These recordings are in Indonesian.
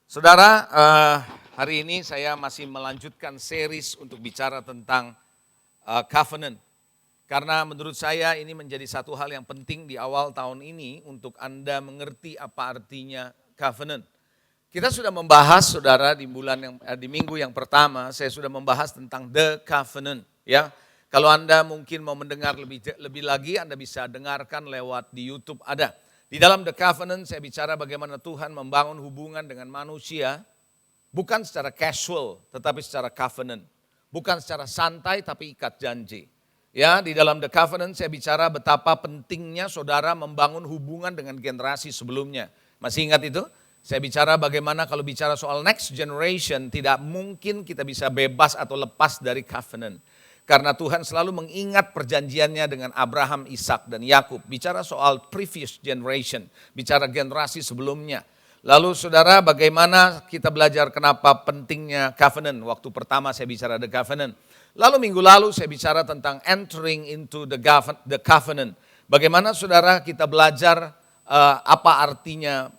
Saudara, hari ini saya masih melanjutkan series untuk bicara tentang covenant. Karena menurut saya ini menjadi satu hal yang penting di awal tahun ini untuk Anda mengerti apa artinya covenant. Kita sudah membahas, saudara, di minggu yang pertama saya sudah membahas tentang the covenant, ya. Kalau Anda mungkin mau mendengar lebih lagi, Anda bisa dengarkan lewat di YouTube ada. Di dalam The Covenant saya bicara bagaimana Tuhan membangun hubungan dengan manusia, bukan secara casual tetapi secara covenant. Bukan secara santai tapi ikat janji. Ya, di dalam The Covenant saya bicara betapa pentingnya saudara membangun hubungan dengan generasi sebelumnya. Masih ingat itu? Saya bicara bagaimana kalau bicara soal next generation tidak mungkin kita bisa bebas atau lepas dari covenant. Karena Tuhan selalu mengingat perjanjiannya dengan Abraham, Ishak dan Yakub. Bicara soal previous generation, bicara generasi sebelumnya. Lalu saudara, bagaimana kita belajar kenapa pentingnya covenant? Waktu pertama saya bicara the covenant. Lalu minggu lalu saya bicara tentang entering into the covenant. Bagaimana saudara kita belajar apa artinya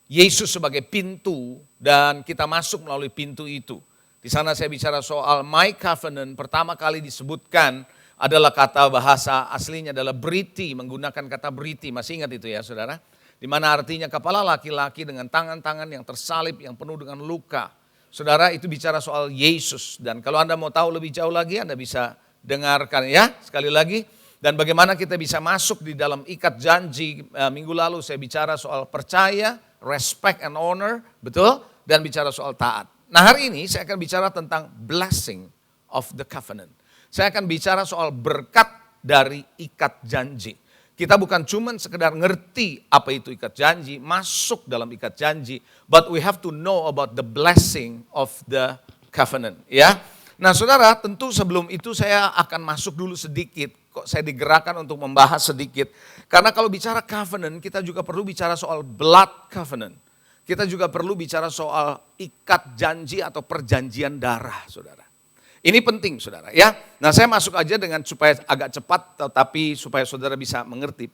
Yesus sebagai pintu dan kita masuk melalui pintu itu. Di sana saya bicara soal my covenant, pertama kali disebutkan adalah kata bahasa aslinya adalah briti, menggunakan kata briti. Masih ingat itu ya saudara? Di mana artinya kepala laki-laki dengan tangan-tangan yang tersalib, yang penuh dengan luka. Saudara, itu bicara soal Yesus. Dan kalau Anda mau tahu lebih jauh lagi, Anda bisa dengarkan ya sekali lagi. Dan bagaimana kita bisa masuk di dalam ikat janji. Minggu lalu saya bicara soal percaya, respect and honor, betul? Dan bicara soal taat. Nah hari ini saya akan bicara tentang blessing of the covenant. Saya akan bicara soal berkat dari ikat janji. Kita bukan cuma sekedar ngerti apa itu ikat janji, masuk dalam ikat janji, but we have to know about the blessing of the covenant. Ya. Nah saudara, tentu sebelum itu saya akan masuk dulu sedikit, kok saya digerakkan untuk membahas sedikit. Karena kalau bicara covenant, kita juga perlu bicara soal blood covenant. Kita juga perlu bicara soal ikat janji atau perjanjian darah, saudara. Ini penting, saudara, ya. Nah, saya masuk aja dengan supaya agak cepat, tetapi supaya saudara bisa mengerti.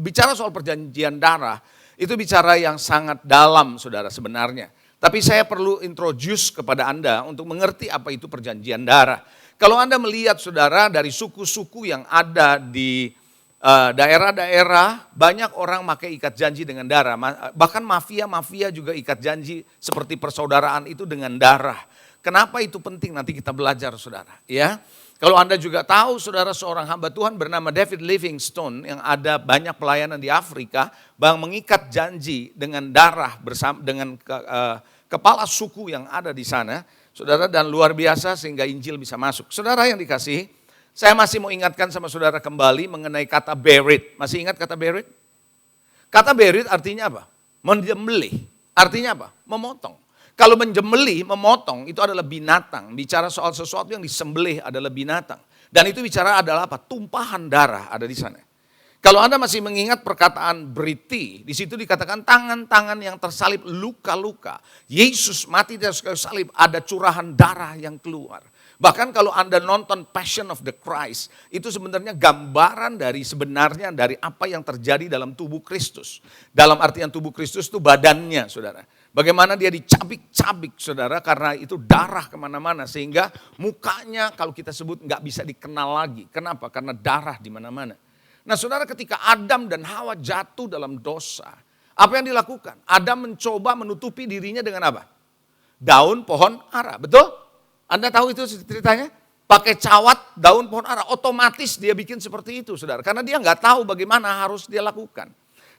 Bicara soal perjanjian darah, itu bicara yang sangat dalam, saudara, sebenarnya. Tapi saya perlu introduce kepada Anda untuk mengerti apa itu perjanjian darah. Kalau Anda melihat, saudara, dari suku-suku yang ada di daerah-daerah banyak orang pakai ikat janji dengan darah. Bahkan mafia juga ikat janji seperti persaudaraan itu dengan darah. Kenapa itu penting? Nanti kita belajar saudara. Ya, kalau Anda juga tahu saudara seorang hamba Tuhan bernama David Livingstone yang ada banyak pelayanan di Afrika, mengikat janji dengan darah bersama dengan kepala suku yang ada di sana, saudara, dan luar biasa sehingga Injil bisa masuk. Saudara yang dikasihi, saya masih mau ingatkan sama saudara kembali mengenai kata berit. Masih ingat kata berit? Kata berit artinya apa? Menjembelih. Artinya apa? Memotong. Kalau menjembelih, memotong itu adalah binatang. Bicara soal sesuatu yang disembelih adalah binatang. Dan itu bicara adalah apa? Tumpahan darah ada di sana. Kalau Anda masih mengingat perkataan beriti, di situ dikatakan tangan-tangan yang tersalib luka-luka. Yesus mati di atas kayu salib, ada curahan darah yang keluar. Bahkan kalau Anda nonton Passion of the Christ, itu sebenarnya gambaran dari sebenarnya dari apa yang terjadi dalam tubuh Kristus. Dalam artian tubuh Kristus itu badannya, saudara. Bagaimana dia dicabik-cabik, saudara, karena itu darah kemana-mana. Sehingga mukanya kalau kita sebut nggak bisa dikenal lagi. Kenapa? Karena darah di mana-mana. Nah saudara, ketika Adam dan Hawa jatuh dalam dosa, apa yang dilakukan? Adam mencoba menutupi dirinya dengan apa? Daun pohon ara, betul? Anda tahu itu ceritanya? Pakai cawat daun pohon ara, otomatis dia bikin seperti itu saudara. Karena dia nggak tahu bagaimana harus dia lakukan.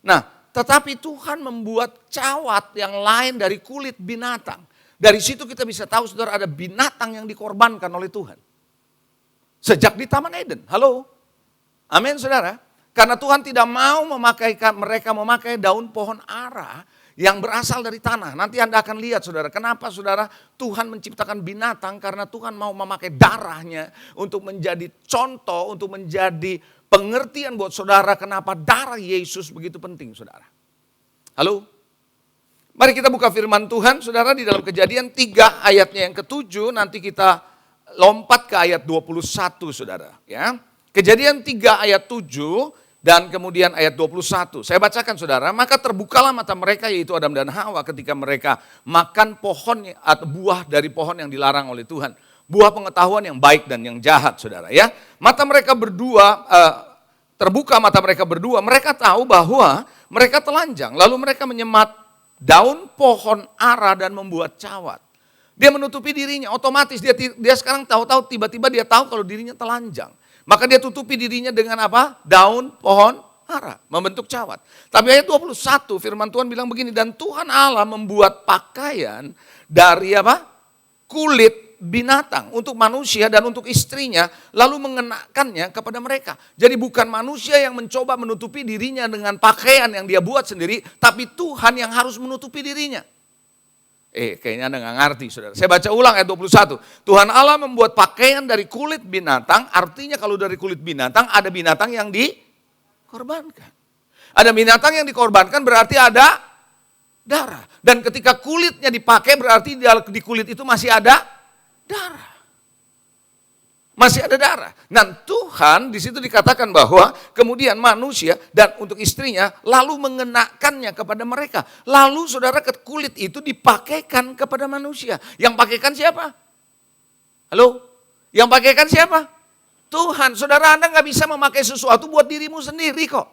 Nah, tetapi Tuhan membuat cawat yang lain dari kulit binatang. Dari situ kita bisa tahu saudara ada binatang yang dikorbankan oleh Tuhan. Sejak di Taman Eden, halo? Amin saudara. Karena Tuhan tidak mau mereka memakai daun pohon ara yang berasal dari tanah. Nanti Anda akan lihat saudara, kenapa saudara Tuhan menciptakan binatang, karena Tuhan mau memakai darahnya untuk menjadi contoh, untuk menjadi pengertian buat saudara kenapa darah Yesus begitu penting saudara. Halo? Mari kita buka firman Tuhan saudara di dalam Kejadian 3 ayatnya yang ke-7, nanti kita lompat ke ayat 21 saudara. Ya. Kejadian 3 ayat 7, Dan kemudian ayat 21, saya bacakan saudara, maka terbukalah mata mereka yaitu Adam dan Hawa ketika mereka makan pohon atau buah dari pohon yang dilarang oleh Tuhan. Buah pengetahuan yang baik dan yang jahat saudara ya. Mata mereka berdua, terbuka mata mereka berdua, mereka tahu bahwa mereka telanjang. Lalu mereka menyemat daun pohon ara dan membuat cawat. Dia menutupi dirinya, otomatis dia sekarang tahu-tahu tiba-tiba dia tahu kalau dirinya telanjang. Maka dia tutupi dirinya dengan apa? Daun pohon ara, membentuk cawat. Tapi ayat 21 firman Tuhan bilang begini, dan Tuhan Allah membuat pakaian dari apa? Kulit binatang untuk manusia dan untuk istrinya, lalu mengenakannya kepada mereka. Jadi bukan manusia yang mencoba menutupi dirinya dengan pakaian yang dia buat sendiri, tapi Tuhan yang harus menutupi dirinya. Kayaknya Anda nggak ngerti saudara. Saya baca ulang ayat 21. Tuhan Allah membuat pakaian dari kulit binatang, artinya kalau dari kulit binatang ada binatang yang dikorbankan. Ada binatang yang dikorbankan berarti ada darah. Dan ketika kulitnya dipakai berarti di kulit itu masih ada darah. Masih ada darah. Dan Tuhan di situ dikatakan bahwa kemudian manusia dan untuk istrinya lalu mengenakannya kepada mereka. Lalu saudara kulit itu dipakaikan kepada manusia. Yang pakaikan siapa? Halo? Yang pakaikan siapa? Tuhan. Saudara, Anda nggak bisa memakai sesuatu buat dirimu sendiri kok.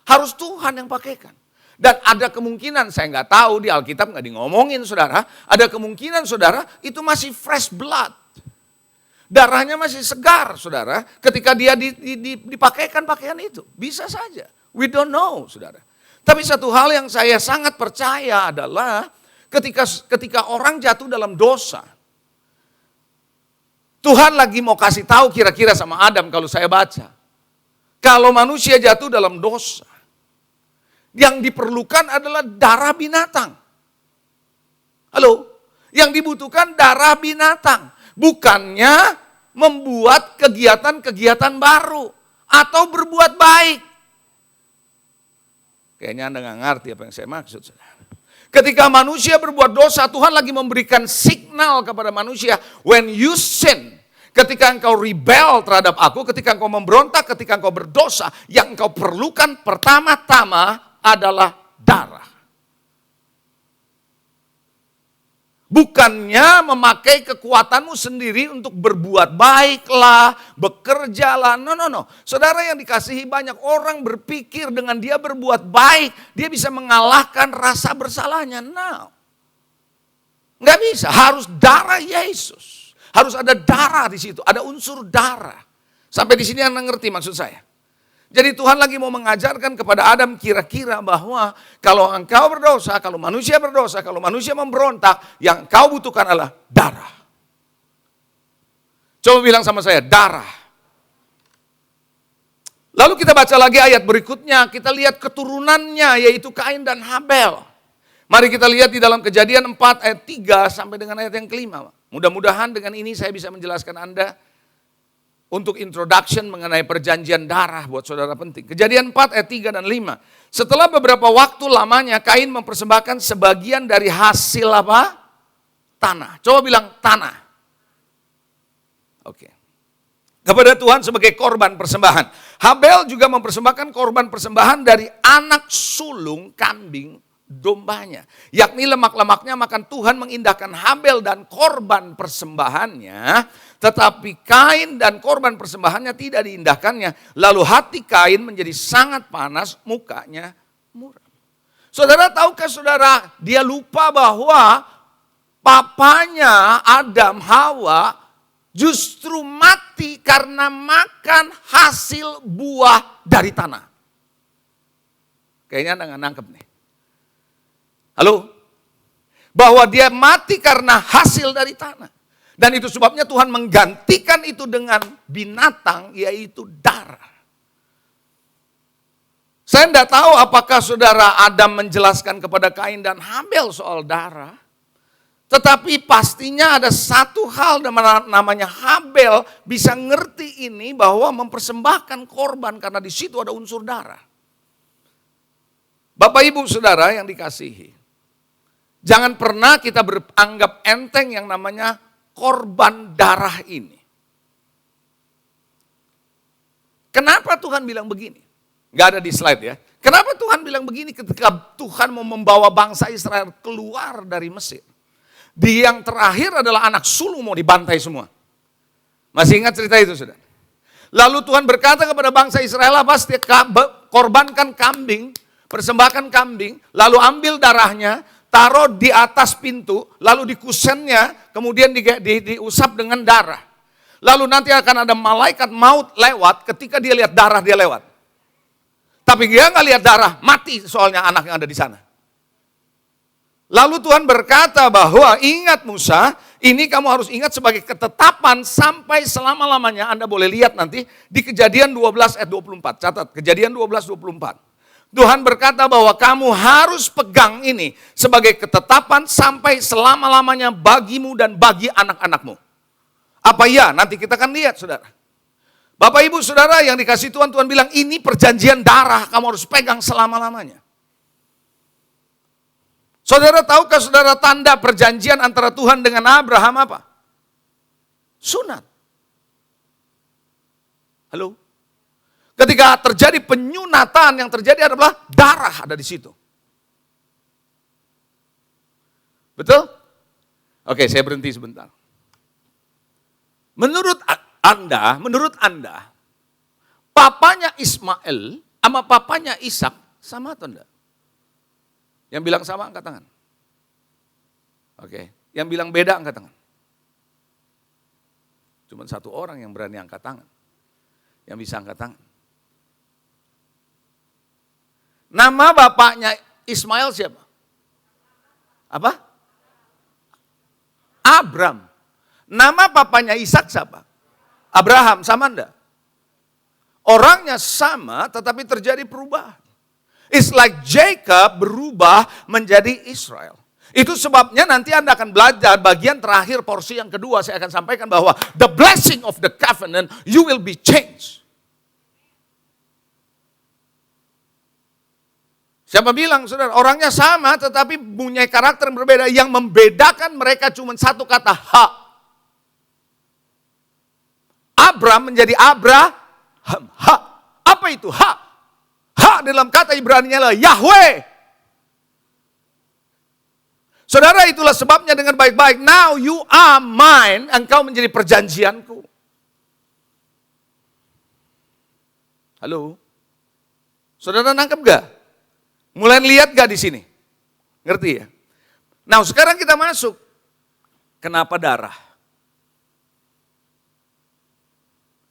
Harus Tuhan yang pakaikan. Dan ada kemungkinan, saya nggak tahu di Alkitab nggak ngomongin saudara. Ada kemungkinan saudara itu masih fresh blood. Darahnya masih segar, saudara, ketika dia dipakaikan pakaian itu. Bisa saja. We don't know, saudara. Tapi satu hal yang saya sangat percaya adalah ketika orang jatuh dalam dosa, Tuhan lagi mau kasih tahu kira-kira sama Adam kalau saya baca. Kalau manusia jatuh dalam dosa, yang diperlukan adalah darah binatang. Halo? Yang dibutuhkan darah binatang. Bukannya membuat kegiatan-kegiatan baru atau berbuat baik. Kayaknya Anda nggak ngerti apa yang saya maksud. Ketika manusia berbuat dosa, Tuhan lagi memberikan signal kepada manusia. When you sin, ketika engkau rebel terhadap aku, ketika engkau memberontak, ketika engkau berdosa, yang engkau perlukan pertama-tama adalah darah. Bukannya memakai kekuatanmu sendiri untuk berbuat baiklah, bekerjalah. No. Saudara yang dikasihi, banyak orang berpikir dengan dia berbuat baik, dia bisa mengalahkan rasa bersalahnya. No. Nggak bisa, harus darah Yesus. Harus ada darah di situ, ada unsur darah. Sampai di sini Anda ngerti maksud saya? Jadi Tuhan lagi mau mengajarkan kepada Adam kira-kira bahwa kalau engkau berdosa, kalau manusia berdosa, kalau manusia memberontak, yang kau butuhkan adalah darah. Coba bilang sama saya, darah. Lalu kita baca lagi ayat berikutnya, kita lihat keturunannya yaitu Kain dan Habel. Mari kita lihat di dalam Kejadian 4 ayat 3 sampai dengan ayat yang kelima. Mudah-mudahan dengan ini saya bisa menjelaskan Anda untuk introduction mengenai perjanjian darah buat saudara penting. Kejadian 4 ayat 3 dan 5. Setelah beberapa waktu lamanya Kain mempersembahkan sebagian dari hasil apa? Tanah. Coba bilang tanah. Oke. Kepada Tuhan sebagai korban persembahan. Habel juga mempersembahkan korban persembahan dari anak sulung kambing dombanya. Yakni lemak-lemaknya, maka Tuhan mengindahkan Habel dan korban persembahannya. Tetapi Kain dan korban persembahannya tidak diindahkannya. Lalu hati Kain menjadi sangat panas, mukanya muram. Saudara, tahukah saudara, dia lupa bahwa papanya Adam, Hawa justru mati karena makan hasil buah dari tanah. Kayaknya Anda nggak nangkep nih. Halo? Bahwa dia mati karena hasil dari tanah. Dan itu sebabnya Tuhan menggantikan itu dengan binatang, yaitu darah. Saya tidak tahu apakah saudara Adam menjelaskan kepada Kain dan Habel soal darah. Tetapi pastinya ada satu hal namanya Habel bisa ngerti ini bahwa mempersembahkan korban karena di situ ada unsur darah. Bapak Ibu Saudara yang dikasihi. Jangan pernah kita beranggap enteng yang namanya korban darah ini. Kenapa Tuhan bilang begini? Nggak ada di slide ya. Kenapa Tuhan bilang begini ketika Tuhan mau membawa bangsa Israel keluar dari Mesir? Di yang terakhir adalah anak sulung mau dibantai semua. Masih ingat cerita itu, saudara? Lalu Tuhan berkata kepada bangsa Israel, pasti korbankan kambing, persembahkan kambing, lalu ambil darahnya, taruh di atas pintu, lalu di kusennya, kemudian diusap dengan darah. Lalu nanti akan ada malaikat maut lewat, ketika dia lihat darah dia lewat. Tapi dia nggak lihat darah, mati soalnya anak yang ada di sana. Lalu Tuhan berkata bahwa ingat Musa, ini kamu harus ingat sebagai ketetapan sampai selama-lamanya. Anda boleh lihat nanti di Kejadian 12 ayat 24. Catat, Kejadian 12 24. Tuhan berkata bahwa kamu harus pegang ini sebagai ketetapan sampai selama-lamanya bagimu dan bagi anak-anakmu. Apa ya? Nanti kita akan lihat, saudara. Bapak, Ibu, Saudara yang dikasih Tuhan, Tuhan bilang ini perjanjian darah, kamu harus pegang selama-lamanya. Saudara, tahukah saudara tanda perjanjian antara Tuhan dengan Abraham apa? Sunat. Halo? Ketika terjadi penyunatan, yang terjadi adalah darah ada di situ. Betul? Oke, saya berhenti sebentar. Menurut Anda, papanya Ismail sama papanya Ishak sama atau enggak? Yang bilang sama angkat tangan. Oke, yang bilang beda angkat tangan. Cuma satu orang yang berani angkat tangan. Yang bisa angkat tangan. Nama bapaknya Ismail siapa? Apa? Abram. Nama papanya Ishak siapa? Abraham, sama enggak? Orangnya sama tetapi terjadi perubahan. It's like Jacob berubah menjadi Israel. Itu sebabnya nanti Anda akan belajar bagian terakhir porsi yang kedua. Saya akan sampaikan bahwa the blessing of the covenant, you will be changed. Siapa bilang, saudara, orangnya sama tetapi punya karakter yang berbeda. Yang membedakan mereka cuma satu kata, ha. Abram menjadi Abraham, ha. Apa itu ha? Ha dalam kata Ibrani-nya adalah Yahweh. Saudara, itulah sebabnya dengan baik-baik. Now you are mine. Engkau menjadi perjanjianku. Halo? Saudara nangkep gak? Mulai lihat gak di sini? Ngerti ya? Nah, sekarang kita masuk. Kenapa darah?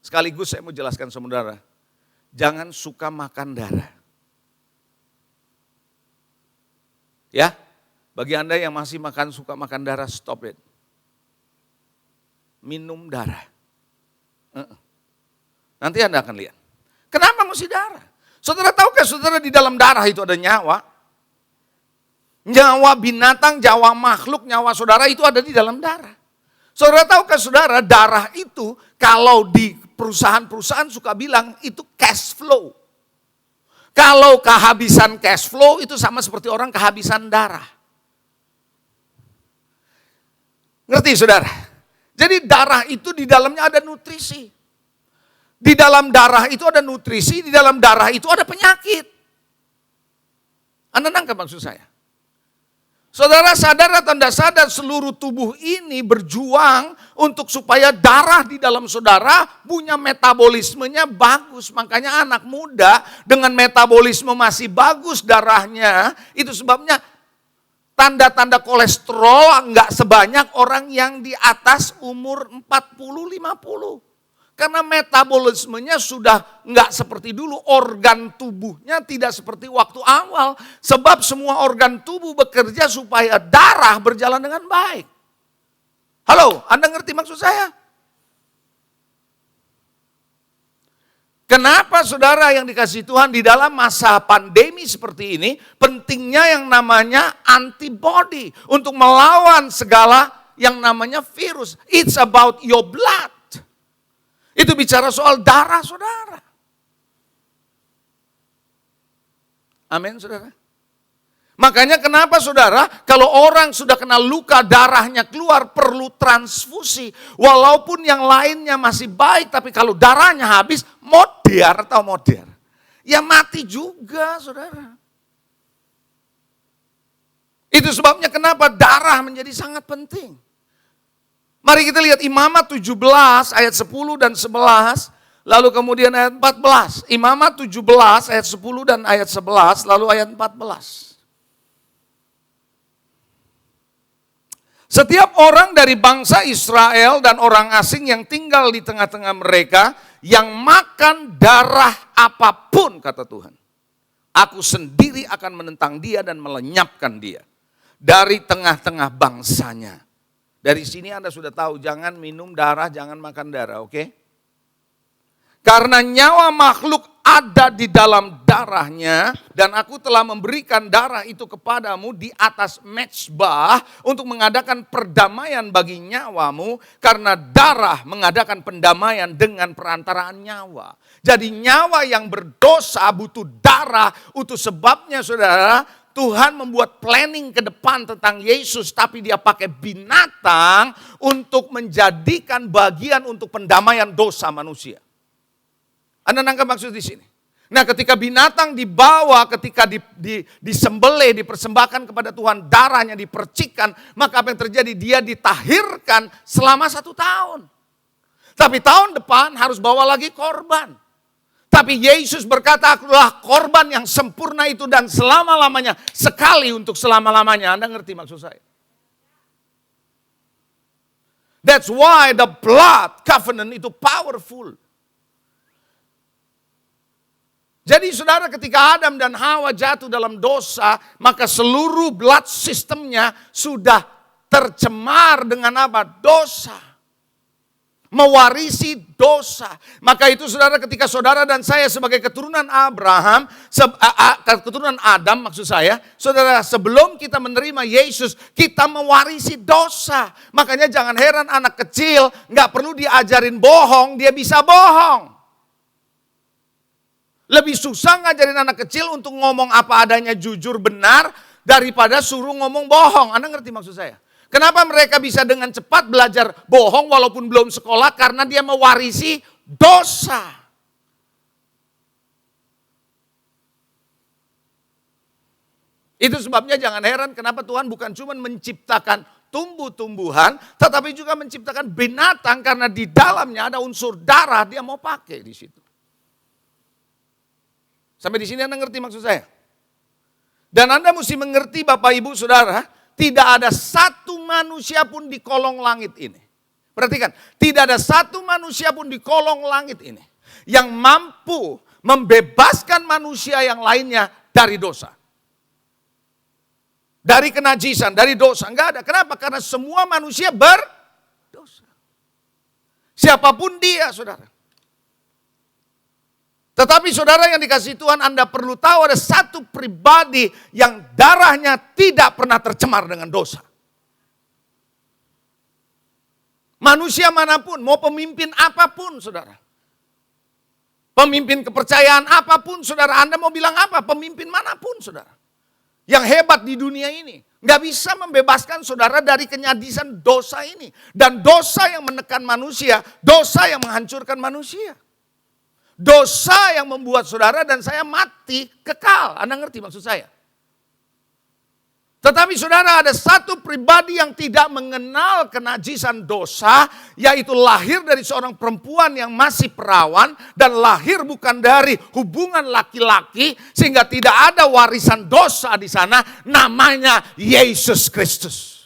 Sekaligus saya mau jelaskan sama saudara. Jangan suka makan darah. Ya, bagi Anda yang masih suka makan darah, stop it. Minum darah. Nanti Anda akan lihat. Kenapa mesti darah? Saudara tahukah saudara di dalam darah itu ada nyawa? Nyawa binatang, nyawa makhluk, nyawa saudara itu ada di dalam darah. Saudara tahukah saudara darah itu kalau di perusahaan-perusahaan suka bilang itu cash flow. Kalau kehabisan cash flow itu sama seperti orang kehabisan darah. Ngerti saudara? Jadi darah itu di dalamnya ada nutrisi. Di dalam darah itu ada nutrisi, di dalam darah itu ada penyakit. Anda nangkap maksud saya? Saudara sadar atau tidak sadar seluruh tubuh ini berjuang untuk supaya darah di dalam saudara punya metabolismenya bagus. Makanya anak muda dengan metabolisme masih bagus darahnya, itu sebabnya tanda-tanda kolesterol enggak sebanyak orang yang di atas umur 40-50. Karena metabolismenya sudah enggak seperti dulu, organ tubuhnya tidak seperti waktu awal. Sebab semua organ tubuh bekerja supaya darah berjalan dengan baik. Halo, Anda ngerti maksud saya? Kenapa saudara yang dikasih Tuhan di dalam masa pandemi seperti ini, pentingnya yang namanya antibody untuk melawan segala yang namanya virus. It's about your blood. Itu bicara soal darah saudara. Amin saudara. Makanya kenapa saudara kalau orang sudah kena luka darahnya keluar perlu transfusi. Walaupun yang lainnya masih baik tapi kalau darahnya habis modar atau modar. ya mati juga, saudara. Itu sebabnya kenapa darah menjadi sangat penting. Mari kita lihat Imamat 17 ayat 10 dan 11, lalu kemudian ayat 14. Imamat 17 ayat 10 dan ayat 11, lalu ayat 14. Setiap orang dari bangsa Israel dan orang asing yang tinggal di tengah-tengah mereka, yang makan darah apapun, kata Tuhan, aku sendiri akan menentang dia dan melenyapkan dia dari tengah-tengah bangsanya. Dari sini Anda sudah tahu, jangan minum darah, jangan makan darah, oke? Karena nyawa makhluk ada di dalam darahnya, dan aku telah memberikan darah itu kepadamu di atas mezbah untuk mengadakan perdamaian bagi nyawamu, karena darah mengadakan pendamaian dengan perantaraan nyawa. Jadi nyawa yang berdosa butuh darah, itu sebabnya saudara, Tuhan membuat planning ke depan tentang Yesus, tapi dia pakai binatang untuk menjadikan bagian untuk pendamaian dosa manusia. Anda nangkap maksud di sini? Nah, ketika binatang dibawa, ketika disembelih, dipersembahkan kepada Tuhan, darahnya dipercikkan, maka apa yang terjadi? Dia ditahirkan selama 1 tahun. Tapi tahun depan harus bawa lagi korban. Tapi Yesus berkata, akulah korban yang sempurna itu dan selama-lamanya, sekali untuk selama-lamanya. Anda ngerti maksud saya? That's why the blood covenant itu powerful. Jadi saudara, ketika Adam dan Hawa jatuh dalam dosa, maka seluruh blood systemnya sudah tercemar dengan apa? Dosa. Mewarisi dosa. Maka itu saudara, ketika saudara dan saya sebagai keturunan Abraham, keturunan Adam maksud saya, saudara, sebelum kita menerima Yesus, kita mewarisi dosa. Makanya jangan heran anak kecil nggak perlu diajarin bohong, dia bisa bohong. Lebih susah ngajarin anak kecil untuk ngomong apa adanya jujur benar daripada suruh ngomong bohong. Anda ngerti maksud saya? Kenapa mereka bisa dengan cepat belajar bohong walaupun belum sekolah? Karena dia mewarisi dosa. Itu sebabnya jangan heran kenapa Tuhan bukan cuma menciptakan tumbuh-tumbuhan, tetapi juga menciptakan binatang karena di dalamnya ada unsur darah dia mau pakai di situ. Sampai di sini Anda ngerti maksud saya? Dan Anda mesti mengerti Bapak Ibu Saudara, tidak ada satu manusia pun di kolong langit ini. Perhatikan, tidak ada satu manusia pun di kolong langit ini yang mampu membebaskan manusia yang lainnya dari dosa. Dari kenajisan, dari dosa. Enggak ada. Kenapa? Karena semua manusia berdosa. Siapapun dia, saudara. Tetapi saudara yang dikasihi Tuhan, Anda perlu tahu ada satu pribadi yang darahnya tidak pernah tercemar dengan dosa. Manusia manapun, mau pemimpin apapun saudara. Pemimpin kepercayaan apapun saudara, Anda mau bilang apa? Pemimpin manapun saudara. Yang hebat di dunia ini. Nggak bisa membebaskan saudara dari kenyadisan dosa ini. Dan dosa yang menekan manusia, dosa yang menghancurkan manusia. Dosa yang membuat saudara dan saya mati kekal. Anda ngerti maksud saya? Tetapi saudara, ada satu pribadi yang tidak mengenal kenajisan dosa, yaitu lahir dari seorang perempuan yang masih perawan dan lahir bukan dari hubungan laki-laki, sehingga tidak ada warisan dosa di sana, namanya Yesus Kristus.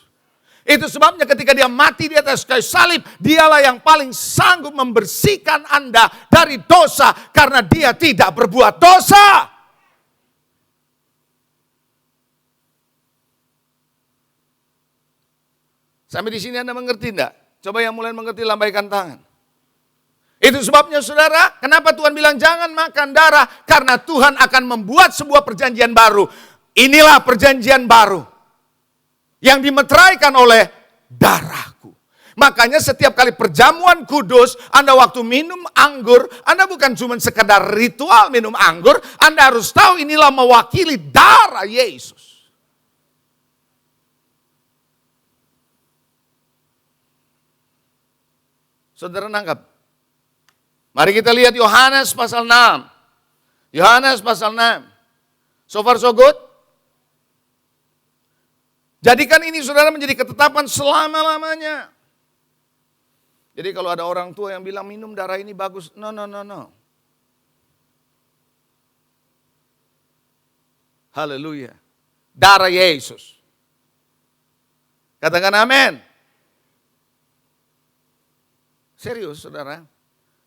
Itu sebabnya ketika dia mati di atas kayu salib, dialah yang paling sanggup membersihkan Anda dari dosa karena dia tidak berbuat dosa. Sampai di sini Anda mengerti enggak? Coba yang mulai mengerti lambaikan tangan. Itu sebabnya saudara, kenapa Tuhan bilang jangan makan darah? Karena Tuhan akan membuat sebuah perjanjian baru. Inilah perjanjian baru yang dimeteraikan oleh darahku. Makanya setiap kali perjamuan kudus, Anda waktu minum anggur, Anda bukan cuma sekedar ritual minum anggur, Anda harus tahu inilah mewakili darah Yesus. Saudara nangkap? Mari kita lihat Yohanes pasal 6. Yohanes pasal 6. So far so good? Jadikan ini saudara menjadi ketetapan selama-lamanya. Jadi kalau ada orang tua yang bilang minum darah ini bagus. No. Haleluya. Darah Yesus. Katakan amin. Serius saudara.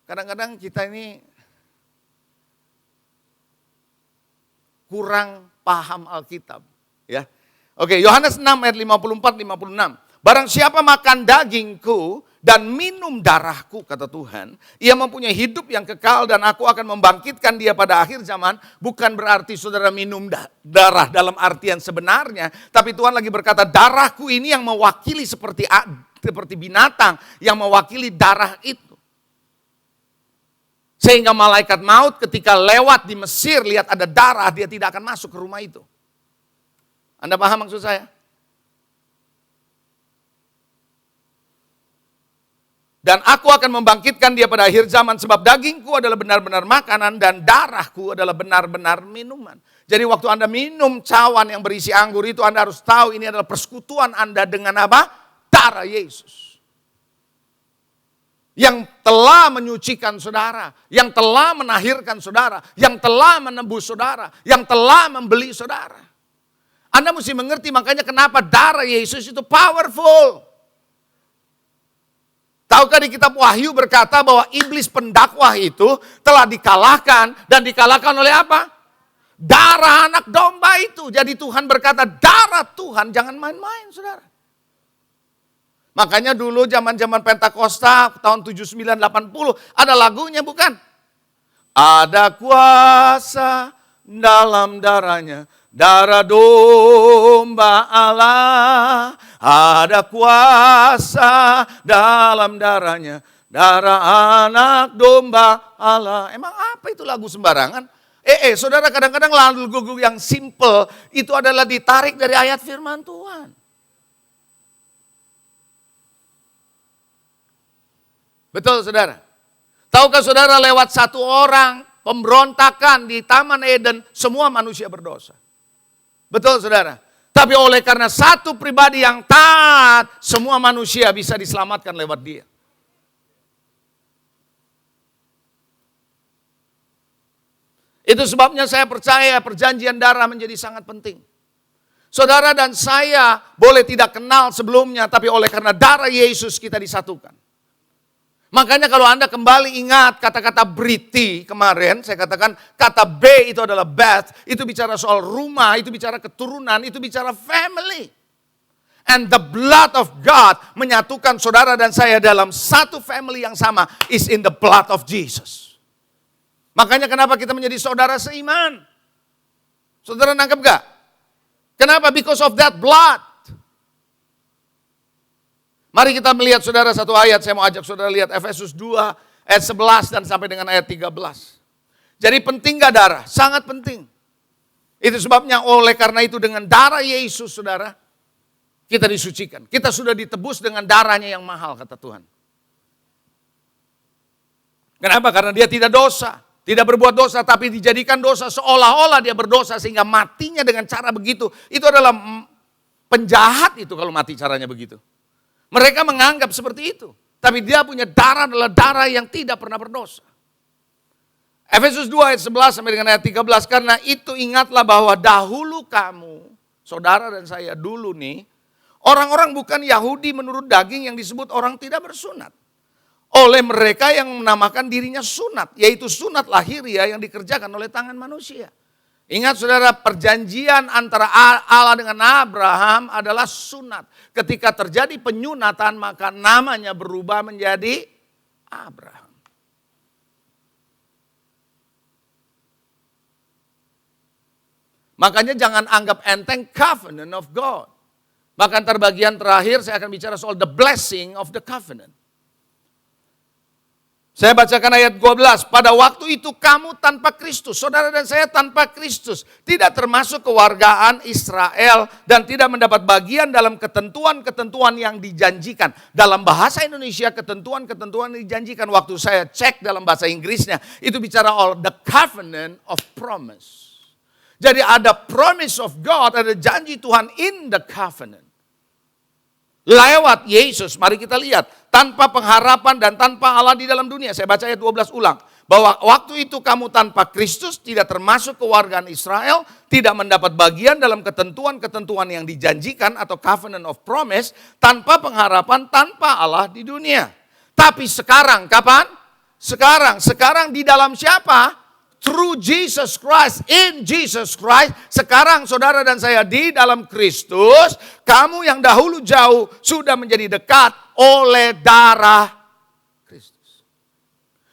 Kadang-kadang kita ini kurang paham Alkitab. Ya. Oke, Yohanes 6 ayat 54-56. Barang siapa makan dagingku dan minum darahku, kata Tuhan, ia mempunyai hidup yang kekal dan aku akan membangkitkan dia pada akhir zaman. Bukan berarti saudara minum darah dalam artian sebenarnya. Tapi Tuhan lagi berkata, darahku ini yang mewakili seperti binatang, yang mewakili darah itu. Sehingga malaikat maut ketika lewat di Mesir, lihat ada darah, dia tidak akan masuk ke rumah itu. Anda paham maksud saya? Dan aku akan membangkitkan dia pada akhir zaman, sebab dagingku adalah benar-benar makanan dan darahku adalah benar-benar minuman. Jadi waktu Anda minum cawan yang berisi anggur itu, Anda harus tahu ini adalah persekutuan Anda dengan apa? Darah Yesus. Yang telah menyucikan saudara, yang telah menahirkan saudara, yang telah menebus saudara, yang telah membeli saudara. Anda mesti mengerti makanya kenapa darah Yesus itu powerful. Tahukah di kitab Wahyu berkata bahwa iblis pendakwah itu telah dikalahkan dan dikalahkan oleh apa? Darah anak domba itu. Jadi Tuhan berkata darah Tuhan jangan main-main saudara. Makanya dulu zaman-zaman Pentakosta tahun 79-80 ada lagunya bukan? Ada kuasa dalam darahnya, darah domba Allah. Ada kuasa dalam darahnya, darah anak domba Allah. Emang apa itu lagu sembarangan? Saudara kadang-kadang lagu yang simple itu adalah ditarik dari ayat firman Tuhan. Betul saudara. Tahukah saudara lewat satu orang pemberontakan di Taman Eden semua manusia berdosa. Betul saudara. Tapi oleh karena satu pribadi yang taat semua manusia bisa diselamatkan lewat dia. Itu sebabnya saya percaya perjanjian darah menjadi sangat penting. Saudara dan saya boleh tidak kenal sebelumnya tapi oleh karena darah Yesus kita disatukan. Makanya kalau Anda kembali ingat kata-kata Briti kemarin, saya katakan kata B itu adalah Beth, itu bicara soal rumah, itu bicara keturunan, itu bicara family. And the blood of God menyatukan saudara dan saya dalam satu family yang sama is in the blood of Jesus. Makanya kenapa kita menjadi saudara seiman? Saudara nangkep gak? Kenapa? Because of that blood. Mari kita melihat saudara satu ayat, saya mau ajak saudara lihat Efesus 2 ayat 11 dan sampai dengan ayat 13. Jadi penting gak darah? Sangat penting. Itu sebabnya oleh karena itu dengan darah Yesus saudara, kita disucikan. Kita sudah ditebus dengan darahnya yang mahal kata Tuhan. Kenapa? Karena dia tidak dosa. Tidak berbuat dosa tapi dijadikan dosa seolah-olah dia berdosa sehingga matinya dengan cara begitu. Itu adalah penjahat itu kalau mati caranya begitu. Mereka menganggap seperti itu. Tapi dia punya darah adalah darah yang tidak pernah berdosa. Efesus 2 ayat 11 sampai dengan ayat 13. Karena itu ingatlah bahwa dahulu kamu, saudara dan saya dulu nih, orang-orang bukan Yahudi menurut daging yang disebut orang tidak bersunat. Oleh mereka yang menamakan dirinya sunat. Yaitu sunat lahiriah yang dikerjakan oleh tangan manusia. Ingat saudara, perjanjian antara Allah dengan Abraham adalah sunat. Ketika terjadi penyunatan maka namanya berubah menjadi Abraham. Makanya jangan anggap enteng covenant of God. Bahkan terbagian terakhir saya akan bicara soal the blessing of the covenant. Saya bacakan ayat 12. Pada waktu itu kamu tanpa Kristus, saudara dan saya tanpa Kristus, tidak termasuk kewargaan Israel dan tidak mendapat bagian dalam ketentuan-ketentuan yang dijanjikan. Dalam bahasa Indonesia ketentuan-ketentuan yang dijanjikan, waktu saya cek dalam bahasa Inggrisnya, itu bicara all the covenant of promise. Jadi ada promise of God, ada janji Tuhan in the covenant. Lewat Yesus, mari kita lihat. Tanpa pengharapan dan tanpa Allah di dalam dunia. Saya baca ayat 12 ulang. Bahwa waktu itu kamu tanpa Kristus, tidak termasuk kewargaan Israel, tidak mendapat bagian dalam ketentuan-ketentuan yang dijanjikan atau covenant of promise, tanpa pengharapan, tanpa Allah di dunia. Tapi sekarang, kapan? Sekarang di dalam siapa? Through Jesus Christ, in Jesus Christ. Sekarang saudara dan saya di dalam Kristus. Kamu yang dahulu jauh sudah menjadi dekat oleh darah Kristus.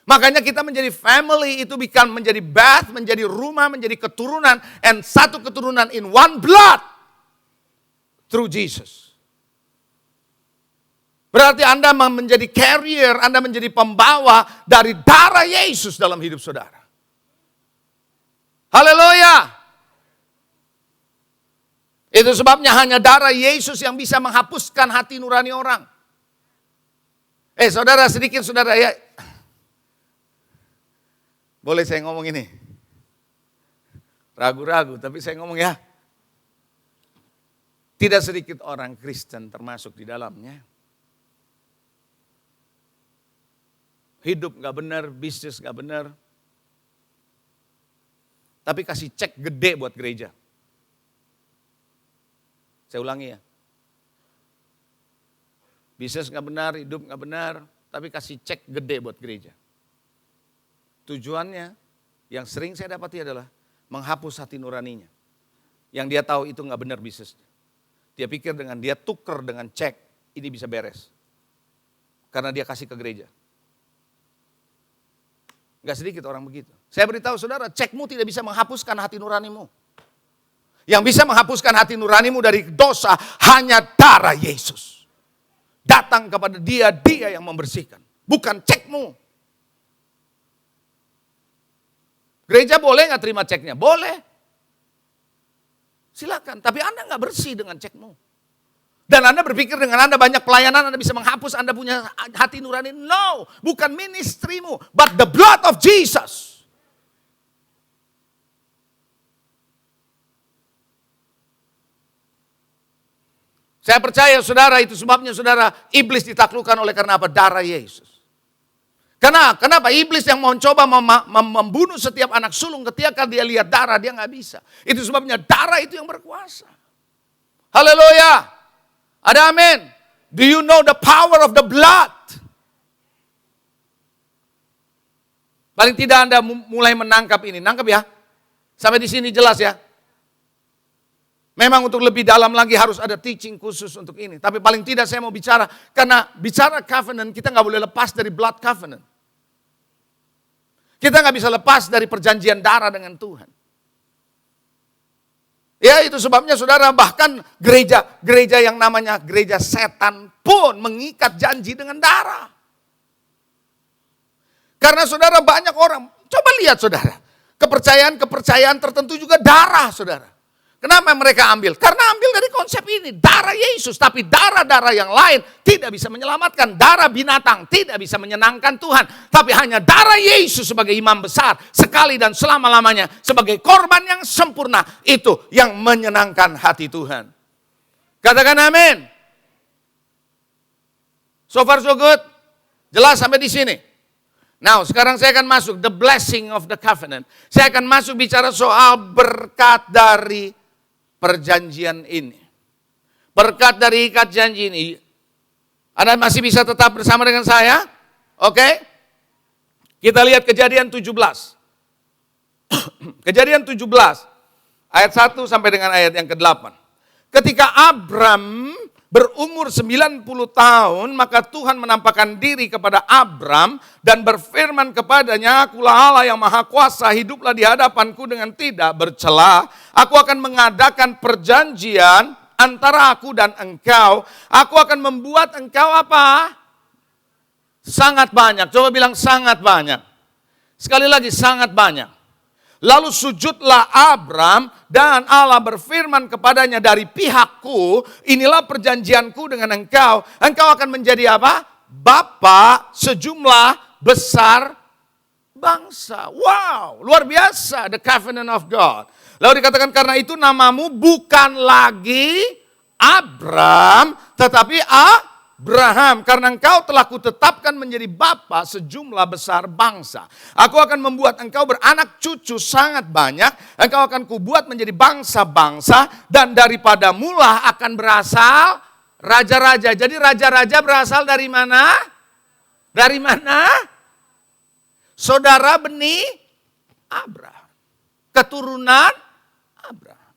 Makanya kita menjadi family itu bukan menjadi bath, menjadi rumah, menjadi keturunan. And satu keturunan in one blood. Through Jesus. Berarti Anda menjadi carrier, Anda menjadi pembawa dari darah Yesus dalam hidup saudara. Haleluya. Itu sebabnya hanya darah Yesus yang bisa menghapuskan hati nurani orang. Saudara, sedikit saudara ya. Boleh saya ngomong ini? Ragu-ragu, tapi saya ngomong ya. Tidak sedikit orang Kristen termasuk di dalamnya. Hidup gak benar, bisnis gak benar. Tapi kasih cek gede buat gereja. Saya ulangi ya. Bisnis gak benar, hidup gak benar, tapi kasih cek gede buat gereja. Tujuannya yang sering saya dapati adalah menghapus hati nuraninya. Yang dia tahu itu gak benar bisnisnya. Dia pikir dengan dia tuker dengan cek, ini bisa beres. Karena dia kasih ke gereja. Gak sedikit orang begitu. Saya beritahu saudara, cekmu tidak bisa menghapuskan hati nuranimu. Yang bisa menghapuskan hati nuranimu dari dosa hanya darah Yesus. Datang kepada dia yang membersihkan. Bukan cekmu. Gereja boleh gak terima ceknya? Boleh. Silakan, tapi Anda gak bersih dengan cekmu. Dan Anda berpikir dengan Anda banyak pelayanan, Anda bisa menghapus Anda punya hati nurani. No, bukan ministrimu, but the blood of Jesus. Saya percaya saudara, itu sebabnya saudara, iblis ditaklukkan oleh karena apa? Darah Yesus. Kenapa? Iblis yang mau coba membunuh setiap anak sulung ketika dia lihat darah, dia gak bisa. Itu sebabnya darah itu yang berkuasa. Haleluya. Ada amin. Do you know the power of the blood? Paling tidak Anda mulai menangkap ini. Nangkap ya. Sampai di sini jelas ya. Memang untuk lebih dalam lagi harus ada teaching khusus untuk ini. Tapi paling tidak saya mau bicara. Karena bicara covenant kita gak boleh lepas dari blood covenant. Kita gak bisa lepas dari perjanjian darah dengan Tuhan. Ya itu sebabnya saudara, bahkan gereja yang namanya gereja setan pun mengikat janji dengan darah. Karena saudara banyak orang, coba lihat saudara, kepercayaan tertentu juga darah saudara. Kenapa mereka ambil? Karena ambil dari konsep ini, darah Yesus. Tapi darah-darah yang lain tidak bisa menyelamatkan. Darah binatang tidak bisa menyenangkan Tuhan. Tapi hanya darah Yesus sebagai imam besar, sekali dan selama-lamanya, sebagai korban yang sempurna, itu yang menyenangkan hati Tuhan. Katakan amin. So far so good? Jelas sampai di sini? Now, sekarang saya akan masuk, the blessing of the covenant. Saya akan masuk bicara soal berkat dari perjanjian ini. Berkat dari ikat janji ini. Anda masih bisa tetap bersama dengan saya? Oke? Kita lihat Kejadian 17. Kejadian 17. Ayat 1 sampai dengan ayat yang ke-8. Ketika Abram berumur 90 tahun, maka Tuhan menampakkan diri kepada Abram dan berfirman kepadanya, "Akulah Allah yang maha kuasa, hiduplah di hadapanku dengan tidak bercela. Aku akan mengadakan perjanjian antara aku dan engkau. Aku akan membuat engkau" apa? Sangat banyak. Coba bilang sangat banyak. Sekali lagi sangat banyak. Lalu sujudlah Abram dan Allah berfirman kepadanya, dari pihakku, inilah perjanjianku dengan engkau. Engkau akan menjadi apa? Bapa sejumlah besar bangsa. Wow, luar biasa, the covenant of God. Lalu dikatakan karena itu namamu bukan lagi Abram, tetapi Abraham, karena engkau telah kutetapkan menjadi bapa sejumlah besar bangsa. Aku akan membuat engkau beranak cucu sangat banyak. Engkau akan kubuat menjadi bangsa-bangsa. Dan daripada mula akan berasal raja-raja. Jadi raja-raja berasal dari mana? Dari mana? Saudara benih Abraham. Keturunan Abraham.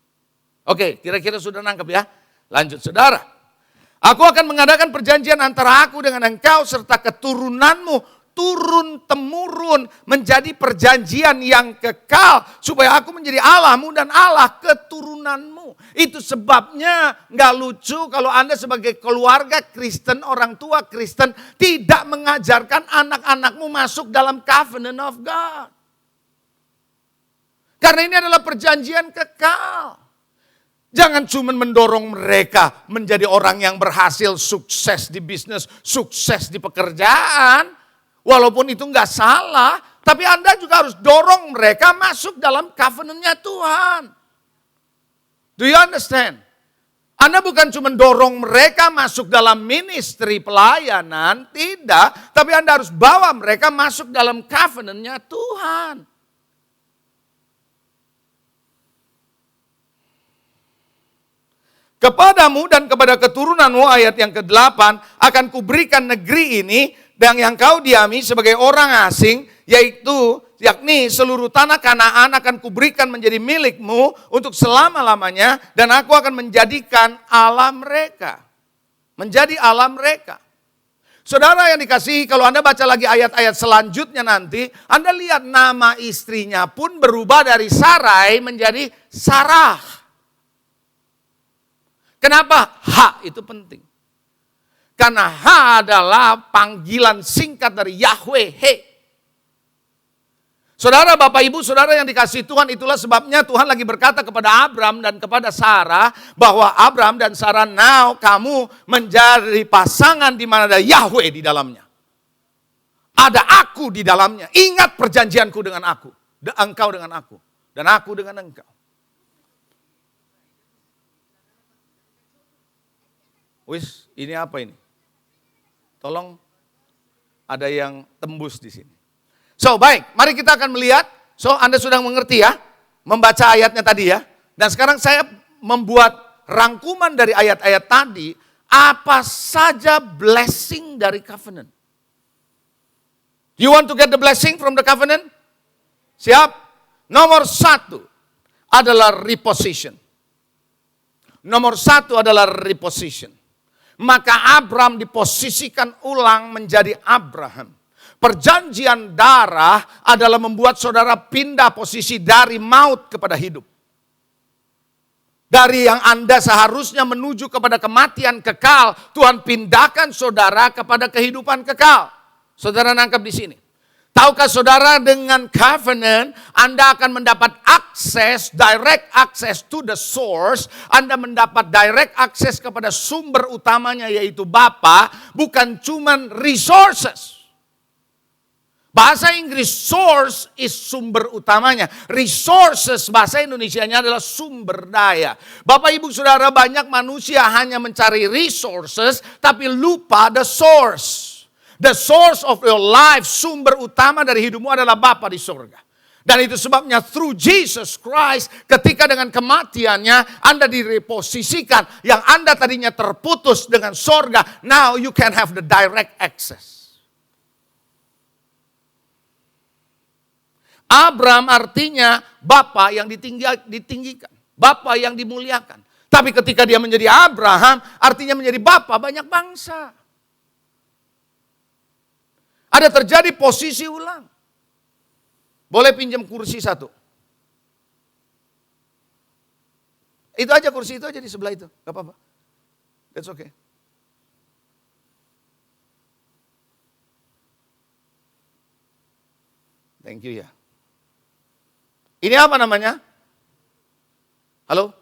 Oke, kira-kira sudah nangkep ya? Lanjut saudara. Aku akan mengadakan perjanjian antara aku dengan engkau serta keturunanmu turun-temurun menjadi perjanjian yang kekal supaya aku menjadi Allahmu dan Allah keturunanmu. Itu sebabnya nggak lucu kalau Anda sebagai keluarga Kristen, orang tua Kristen tidak mengajarkan anak-anakmu masuk dalam covenant of God. Karena ini adalah perjanjian kekal. Jangan cuma mendorong mereka menjadi orang yang berhasil, sukses di bisnis, sukses di pekerjaan. Walaupun itu nggak salah, tapi Anda juga harus dorong mereka masuk dalam covenant-nya Tuhan. Do you understand? Anda bukan cuma dorong mereka masuk dalam ministry pelayanan, tidak. Tapi Anda harus bawa mereka masuk dalam covenant-nya Tuhan. Kepadamu dan kepada keturunanmu, ayat yang ke-8, akan kuberikan negeri ini dan yang kau diami sebagai orang asing, yakni seluruh tanah Kanaan akan kuberikan menjadi milikmu untuk selama-lamanya, dan aku akan menjadikan Allah mereka. Menjadi Allah mereka. Saudara yang dikasihi, kalau Anda baca lagi ayat-ayat selanjutnya nanti, Anda lihat nama istrinya pun berubah dari Sarai menjadi Sarah. Kenapa? Ha itu penting. Karena Ha adalah panggilan singkat dari Yahweh, He. Saudara, Bapak, Ibu, Saudara yang dikasihi Tuhan, itulah sebabnya Tuhan lagi berkata kepada Abram dan kepada Sarah, bahwa Abram dan Sarah, now kamu menjadi pasangan di mana ada Yahweh di dalamnya. Ada aku di dalamnya. Ingat perjanjianku dengan aku. Engkau dengan aku. Dan aku dengan engkau. Wis, ini apa ini? Tolong ada yang tembus di sini. So, baik, mari kita akan melihat. So, Anda sudah mengerti ya, membaca ayatnya tadi ya. Dan sekarang saya membuat rangkuman dari ayat-ayat tadi, apa saja blessing dari covenant. You want to get the blessing from the covenant? Siap? Nomor 1 adalah reposition. Nomor 1 adalah reposition. Maka Abram diposisikan ulang menjadi Abraham. Perjanjian darah adalah membuat saudara pindah posisi dari maut kepada hidup. Dari yang Anda seharusnya menuju kepada kematian kekal, Tuhan pindahkan saudara kepada kehidupan kekal. Saudara nangkap di sini. Tahukah saudara, dengan covenant Anda akan mendapat akses, direct access to the source. Anda mendapat direct access kepada sumber utamanya, yaitu Bapa, bukan cuman resources. Bahasa Inggris source is sumber utamanya. Resources bahasa Indonesianya adalah sumber daya. Bapak, Ibu, Saudara, banyak manusia hanya mencari resources tapi lupa the source. The source of your life, sumber utama dari hidupmu adalah Bapa di surga. Dan itu sebabnya through Jesus Christ, ketika dengan kematiannya Anda direposisikan, yang Anda tadinya terputus dengan surga, now you can have the direct access. Abram artinya Bapa yang ditinggikan, Bapa yang dimuliakan. Tapi ketika dia menjadi Abraham, artinya menjadi Bapa banyak bangsa. Ada terjadi posisi ulang. Boleh pinjam kursi satu? Itu aja, kursi itu aja di sebelah itu. Gak apa-apa. That's okay. Thank you ya. Ini apa namanya? Halo?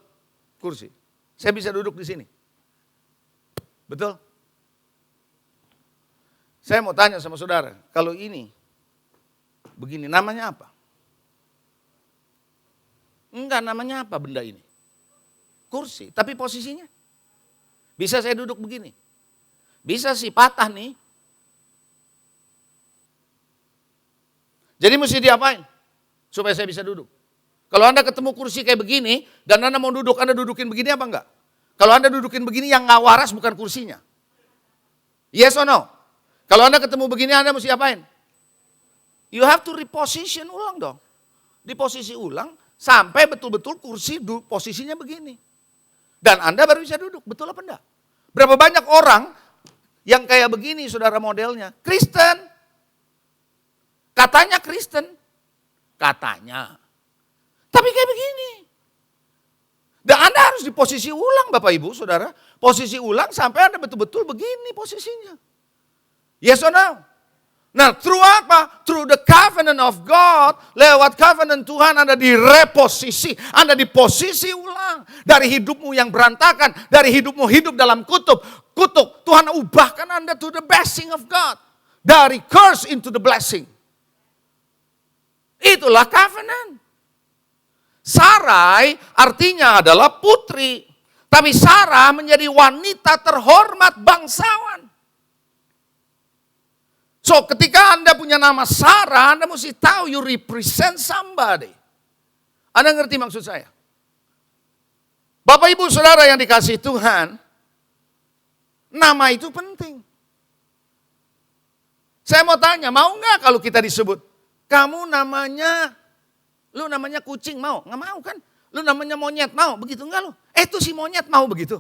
Kursi. Saya bisa duduk di sini. Betul? Saya mau tanya sama saudara, kalau ini begini namanya apa? Enggak, namanya apa benda ini? Kursi, tapi posisinya bisa saya duduk begini. Bisa sih patah nih. Jadi mesti diapain? Supaya saya bisa duduk. Kalau Anda ketemu kursi kayak begini, dan Anda mau duduk, Anda dudukin begini apa enggak? Kalau Anda dudukin begini, yang nggak waras bukan kursinya. Yes or no? Kalau Anda ketemu begini, Anda mesti apain? You have to reposition ulang dong. Diposisi ulang, sampai betul-betul kursi posisinya begini. Dan Anda baru bisa duduk, betul apa enggak? Berapa banyak orang yang kayak begini, saudara modelnya? Kristen. Katanya Kristen. Katanya. Tapi kayak begini. Dan Anda harus diposisi ulang Bapak Ibu Saudara. Posisi ulang sampai Anda betul-betul begini posisinya. Yes or no? Nah, through apa? Through the covenant of God. Lewat covenant Tuhan Anda direposisi. Anda diposisi ulang. Dari hidupmu yang berantakan. Dari hidupmu hidup dalam kutuk. Tuhan ubahkan Anda to the blessing of God. Dari curse into the blessing. Itulah covenant. Sarai artinya adalah putri. Tapi Sarah menjadi wanita terhormat bangsawan. So ketika Anda punya nama Sarah, Anda mesti tahu you represent somebody. Anda ngerti maksud saya? Bapak Ibu Saudara yang dikasihi Tuhan, nama itu penting. Saya mau tanya, mau nggak kalau kita disebut? Kamu namanya, lu namanya kucing mau? Nggak mau kan? Lu namanya monyet mau? Begitu nggak lu? Itu si monyet mau begitu?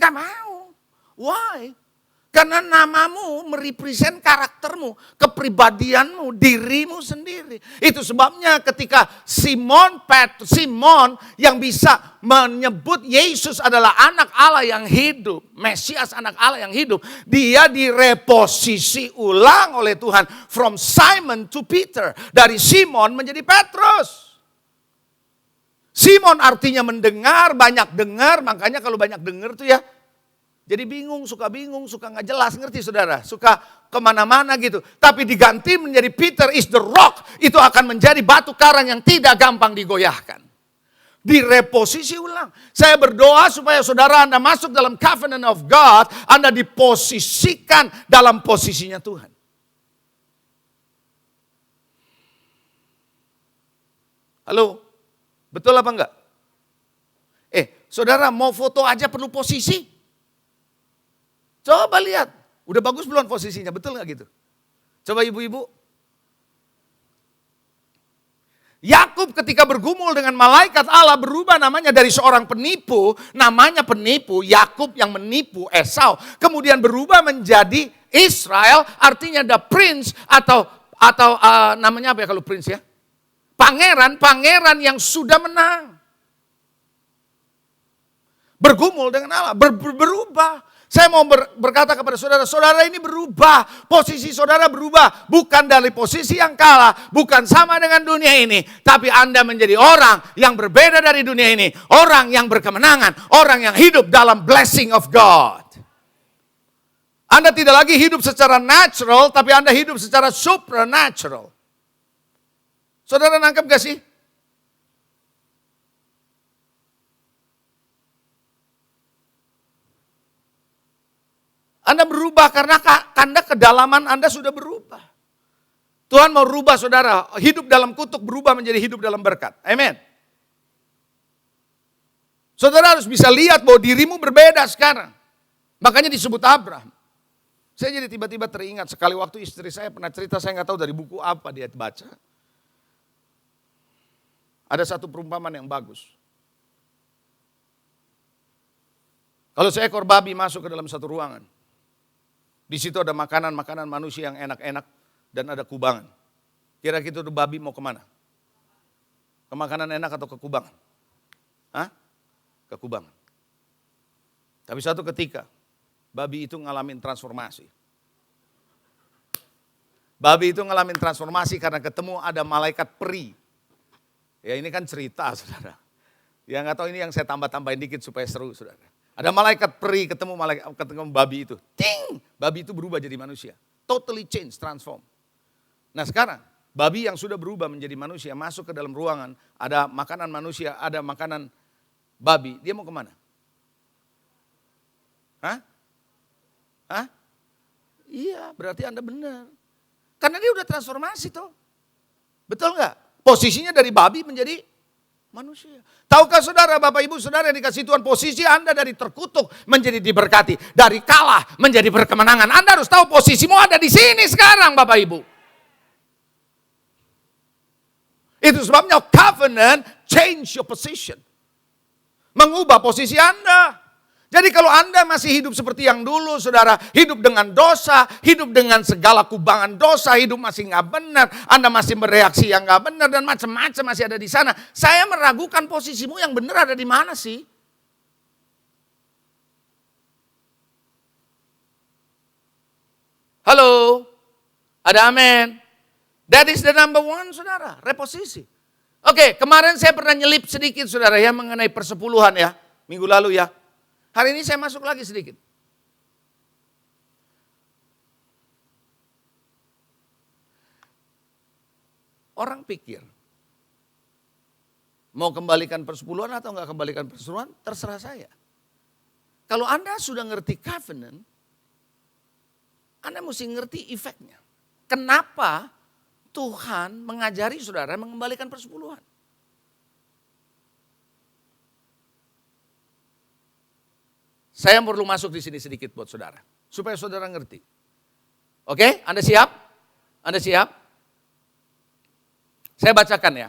Nggak mau. Why? Karena namamu merepresent karaktermu, kepribadianmu, dirimu sendiri. Itu sebabnya ketika Simon yang bisa menyebut Yesus adalah anak Allah yang hidup, Mesias anak Allah yang hidup, dia direposisi ulang oleh Tuhan from Simon to Peter, dari Simon menjadi Petrus. Simon artinya mendengar, banyak dengar, makanya kalau banyak dengar tuh ya jadi bingung, suka nggak jelas, ngerti saudara? Suka kemana-mana gitu. Tapi diganti menjadi Peter is the rock. Itu akan menjadi batu karang yang tidak gampang digoyahkan. Direposisi ulang. Saya berdoa supaya saudara Anda masuk dalam covenant of God. Anda diposisikan dalam posisinya Tuhan. Halo? Betul apa enggak? Saudara mau foto aja perlu posisi? Coba lihat, udah bagus belum posisinya, betul gak gitu? Coba ibu-ibu. Yakub ketika bergumul dengan malaikat Allah berubah namanya dari seorang penipu, namanya penipu, Yakub yang menipu Esau. Kemudian berubah menjadi Israel, artinya the prince atau namanya apa ya kalau prince ya? Pangeran yang sudah menang. Bergumul dengan Allah, berubah. Saya mau berkata kepada saudara, saudara ini berubah, posisi saudara berubah, bukan dari posisi yang kalah, bukan sama dengan dunia ini, tapi Anda menjadi orang yang berbeda dari dunia ini, orang yang berkemenangan, orang yang hidup dalam blessing of God. Anda tidak lagi hidup secara natural, tapi Anda hidup secara supernatural. Saudara nangkep gak sih? Anda berubah karena kedalaman Anda sudah berubah. Tuhan mau rubah saudara, hidup dalam kutuk berubah menjadi hidup dalam berkat. Amin. Saudara harus bisa lihat bahwa dirimu berbeda sekarang. Makanya disebut Abraham. Saya jadi tiba-tiba teringat sekali waktu istri saya pernah cerita, saya nggak tahu dari buku apa dia baca. Ada satu perumpamaan yang bagus. Kalau seekor babi masuk ke dalam satu ruangan. Di situ ada makanan manusia yang enak-enak dan ada kubangan. Kira-kira itu babi mau kemana? Ke makanan enak atau ke kubangan? Hah? Ke kubangan. Tapi satu ketika babi itu ngalamin transformasi. Babi itu ngalamin transformasi karena ketemu ada malaikat peri. Ya ini kan cerita saudara. Ya nggak tahu ini yang saya tambah-tambahin dikit supaya seru saudara. Ada malaikat peri ketemu babi itu. Ting! Babi itu berubah jadi manusia. Totally change, transform. Nah sekarang babi yang sudah berubah menjadi manusia masuk ke dalam ruangan. Ada makanan manusia, ada makanan babi. Dia mau kemana? Hah? Hah? Iya, berarti Anda benar. Karena dia udah transformasi tuh. Betul nggak? Posisinya dari babi menjadi manusia. Tahukah saudara, Bapak Ibu, saudara yang dikasih Tuhan, posisi Anda dari terkutuk menjadi diberkati. Dari kalah menjadi berkemenangan. Anda harus tahu posisimu ada di sini sekarang, Bapak Ibu. Itu sebabnya covenant change your position. Mengubah posisi Anda. Jadi kalau Anda masih hidup seperti yang dulu, saudara, hidup dengan dosa, hidup dengan segala kubangan dosa, hidup masih nggak benar, Anda masih bereaksi yang nggak benar dan macam-macam masih ada di sana. Saya meragukan posisimu yang benar ada di mana sih? Halo, ada amin. That is the number one, saudara, reposisi. Oke, kemarin saya pernah nyelip sedikit, saudara, ya mengenai persepuluhan ya, minggu lalu ya. Hari ini saya masuk lagi sedikit. Orang pikir, mau kembalikan persepuluhan atau enggak kembalikan persepuluhan, terserah saya. Kalau Anda sudah ngerti covenant, Anda mesti ngerti efeknya. Kenapa Tuhan mengajari saudara mengembalikan persepuluhan? Saya perlu masuk di sini sedikit buat saudara, supaya saudara ngerti. Oke, Anda siap? Anda siap? Saya bacakan ya.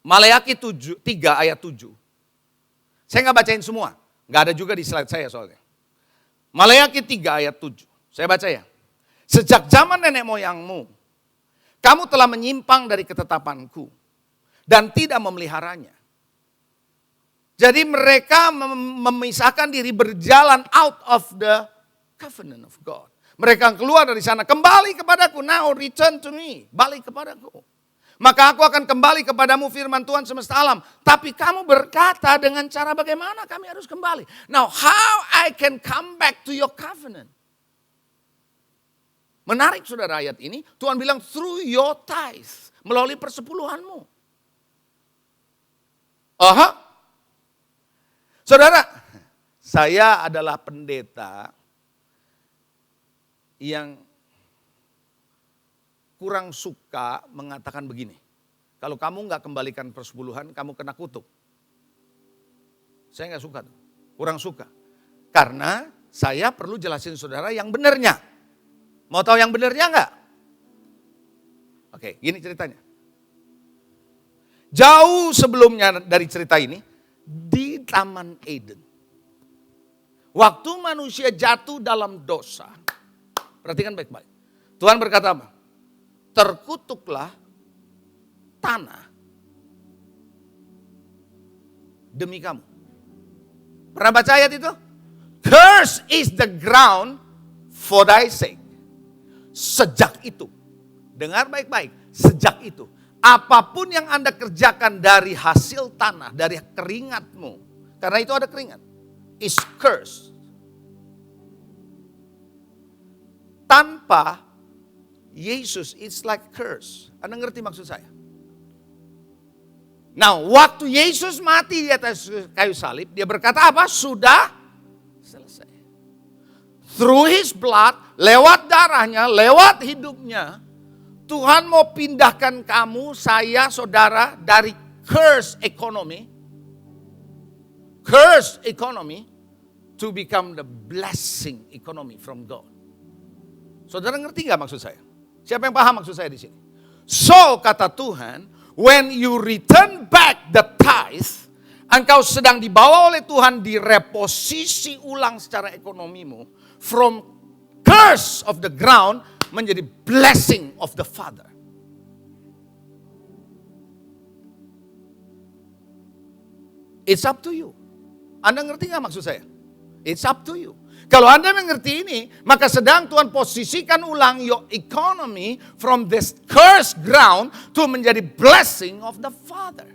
Maleakhi 3 ayat 7. Saya nggak bacain semua, nggak ada juga di slide saya soalnya. Maleakhi 3 ayat 7. Saya baca ya. Sejak zaman nenek moyangmu, kamu telah menyimpang dari ketetapanku dan tidak memeliharanya. Jadi mereka memisahkan diri, berjalan out of the covenant of God. Mereka keluar dari sana, kembali kepadaku, now return to me, balik kepadaku. Maka aku akan kembali kepadamu, firman Tuhan semesta alam. Tapi kamu berkata dengan cara bagaimana kami harus kembali. Now how I can come back to your covenant? Menarik saudara ayat ini, Tuhan bilang through your tithes, melalui persepuluhanmu. Aha. Saudara, saya adalah pendeta yang kurang suka mengatakan begini. Kalau kamu nggak kembalikan persepuluhan, kamu kena kutuk. Saya nggak suka tuh, kurang suka. Karena saya perlu jelasin saudara yang benarnya. Mau tahu yang benarnya nggak? Oke, gini ceritanya. Jauh sebelumnya dari cerita ini, di Taman Eden. Waktu manusia jatuh dalam dosa. Perhatikan baik-baik. Tuhan berkata apa? Terkutuklah tanah demi kamu. Pernah baca ayat itu? Curse is the ground for thy sake. Sejak itu, dengar baik-baik, sejak itu, apapun yang Anda kerjakan dari hasil tanah, dari keringatmu, karena itu ada keringat, is cursed. Tanpa Yesus, it's like curse. Anda ngerti maksud saya? Nah, waktu Yesus mati di atas kayu salib, dia berkata apa? Sudah selesai. Through his blood, lewat darahnya, lewat hidupnya, Tuhan mau pindahkan kamu, saya, saudara, dari curse economy to become the blessing economy from God. Saudara ngerti gak maksud saya? Siapa yang paham maksud saya di sini? So, kata Tuhan, when you return back the tithe, engkau sedang dibawa oleh Tuhan direposisi ulang secara ekonomimu from curse of the ground menjadi blessing of the Father. It's up to you. Anda ngerti gak maksud saya? It's up to you. Kalau Anda mengerti ini, maka sedang Tuhan posisikan ulang your economy from this cursed ground to menjadi blessing of the Father.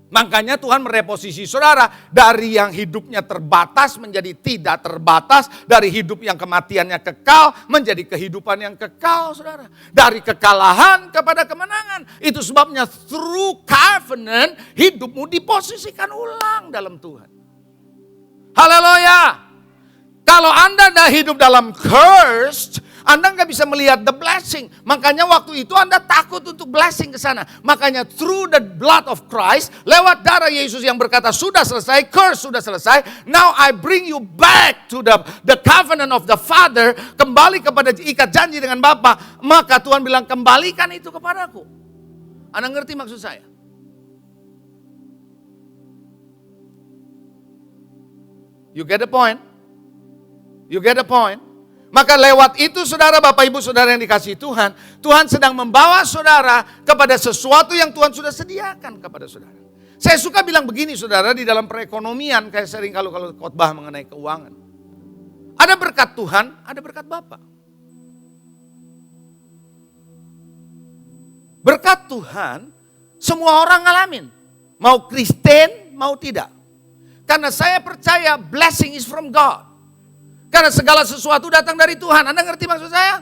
Makanya Tuhan mereposisi saudara dari yang hidupnya terbatas menjadi tidak terbatas. Dari hidup yang kematiannya kekal menjadi kehidupan yang kekal saudara. Dari kekalahan kepada kemenangan. Itu sebabnya through covenant hidupmu diposisikan ulang dalam Tuhan. Haleluya. Kalau Anda dah hidup dalam cursed, Anda nggak bisa melihat the blessing. Makanya waktu itu Anda takut untuk blessing ke sana. Makanya through the blood of Christ, lewat darah Yesus yang berkata sudah selesai, curse sudah selesai. Now I bring you back to the covenant of the Father. Kembali kepada ikat janji dengan Bapa. Maka Tuhan bilang kembalikan itu kepadaku. Anda ngerti maksud saya? You get the point? You get the point? Maka lewat itu saudara, Bapak Ibu saudara yang dikasihi Tuhan, Tuhan sedang membawa saudara kepada sesuatu yang Tuhan sudah sediakan kepada saudara. Saya suka bilang begini saudara, di dalam perekonomian, kayak sering kalau khotbah mengenai keuangan. Ada berkat Tuhan, ada berkat Bapa. Berkat Tuhan, semua orang ngalamin. Mau Kristen, mau tidak. Karena saya percaya blessing is from God. Karena segala sesuatu datang dari Tuhan. Anda ngerti maksud saya?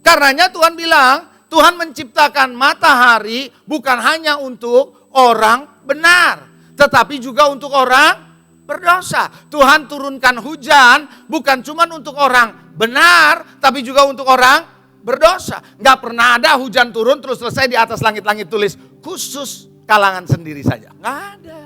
Karenanya Tuhan bilang, Tuhan menciptakan matahari bukan hanya untuk orang benar. Tetapi juga untuk orang berdosa. Tuhan turunkan hujan bukan cuma untuk orang benar, tapi juga untuk orang berdosa. Gak pernah ada hujan turun terus selesai di atas langit-langit tulis, khusus kalangan sendiri saja. Gak ada.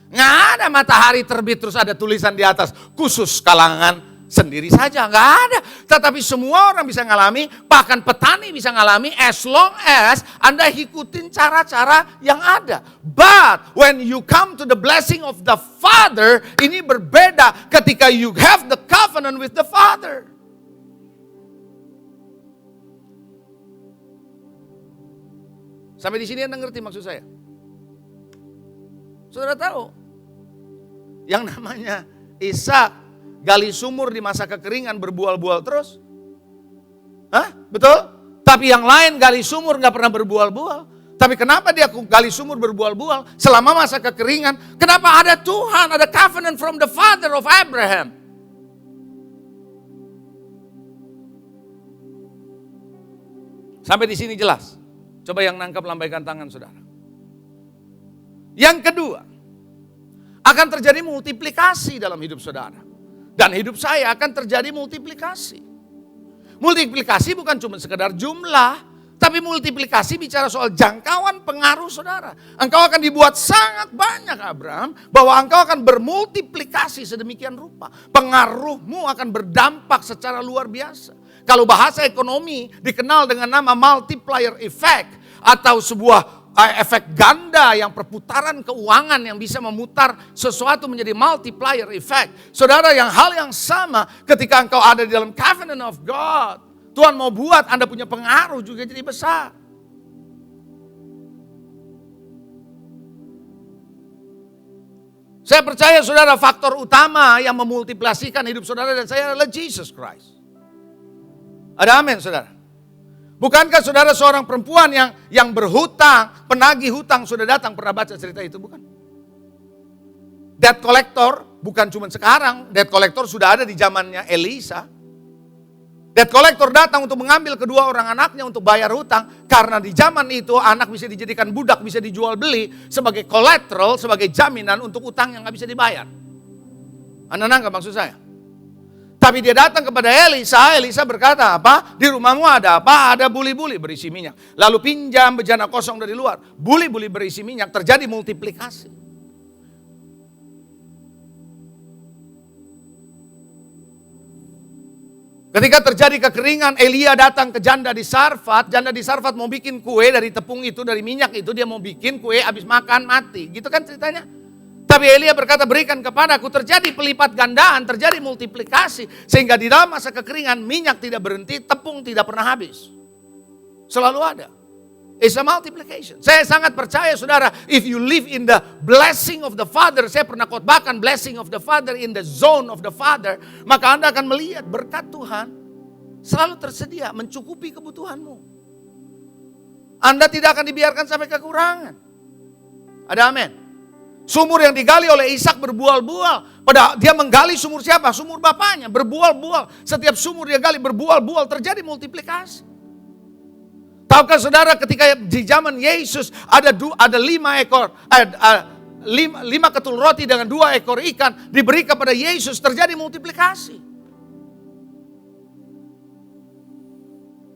Nggak ada matahari terbit terus ada tulisan di atas khusus kalangan sendiri saja. Nggak ada. Tetapi semua orang bisa ngalami, bahkan petani bisa ngalami as long as Anda ikutin cara-cara yang ada. But when you come to the blessing of the Father, ini berbeda ketika you have the covenant with the Father. Sampai di sini Anda ngerti maksud saya? Saudara tahu, yang namanya Ishak gali sumur di masa kekeringan berbual-bual terus. Hah? Betul? Tapi yang lain gali sumur gak pernah berbual-bual. Tapi kenapa dia gali sumur berbual-bual selama masa kekeringan? Kenapa ada Tuhan, ada covenant from the father of Abraham? Sampai di sini jelas. Coba yang nangkap lambaikan tangan saudara. Yang kedua, akan terjadi multiplikasi dalam hidup saudara. Dan hidup saya akan terjadi multiplikasi. Multiplikasi bukan cuma sekedar jumlah, tapi multiplikasi bicara soal jangkauan pengaruh saudara. Engkau akan dibuat sangat banyak Abraham, bahwa engkau akan bermultiplikasi sedemikian rupa. Pengaruhmu akan berdampak secara luar biasa. Kalau bahasa ekonomi dikenal dengan nama multiplier effect, atau sebuah efek ganda yang perputaran keuangan yang bisa memutar sesuatu menjadi multiplier effect. Saudara, hal yang sama ketika engkau ada di dalam covenant of God. Tuhan mau buat Anda punya pengaruh juga jadi besar. Saya percaya saudara, faktor utama yang memultiplikasikan hidup saudara dan saya adalah Jesus Christ. Ada amin saudara? Bukankah saudara seorang perempuan yang berhutang, penagih hutang sudah datang, pernah baca cerita itu bukan? Debt collector bukan cuma sekarang, debt collector sudah ada di zamannya Elisa. Debt collector datang untuk mengambil kedua orang anaknya untuk bayar hutang. Karena di zaman itu anak bisa dijadikan budak, bisa dijual beli sebagai collateral, sebagai jaminan untuk utang yang gak bisa dibayar. Anda nangkap maksud saya? Tapi dia datang kepada Elisa, Elisa berkata apa? Di rumahmu ada apa? Ada buli-buli berisi minyak. Lalu pinjam bejana kosong dari luar. Buli-buli berisi minyak, terjadi multiplikasi. Ketika terjadi kekeringan, Elia datang ke janda di Sarfat. Janda di Sarfat mau bikin kue dari tepung itu, dari minyak itu. Dia mau bikin kue, habis makan mati. Gitu kan ceritanya? Tapi Elia berkata, berikan kepadaku, terjadi pelipat gandaan, terjadi multiplikasi. Sehingga di dalam masa kekeringan minyak tidak berhenti, tepung tidak pernah habis. Selalu ada. It's a multiplication. Saya sangat percaya saudara, if you live in the blessing of the Father, saya pernah khotbahkan blessing of the Father, in the zone of the Father, maka Anda akan melihat berkat Tuhan selalu tersedia mencukupi kebutuhanmu. Anda tidak akan dibiarkan sampai kekurangan. Ada amin. Sumur yang digali oleh Ishak berbual-bual. Padahal dia menggali sumur siapa? Sumur bapaknya, berbual-bual. Setiap sumur dia gali berbual-bual, terjadi multiplikasi. Tahukah saudara ketika di zaman Yesus ada 5 ketul roti dengan 2 ekor ikan diberi kepada Yesus, terjadi multiplikasi.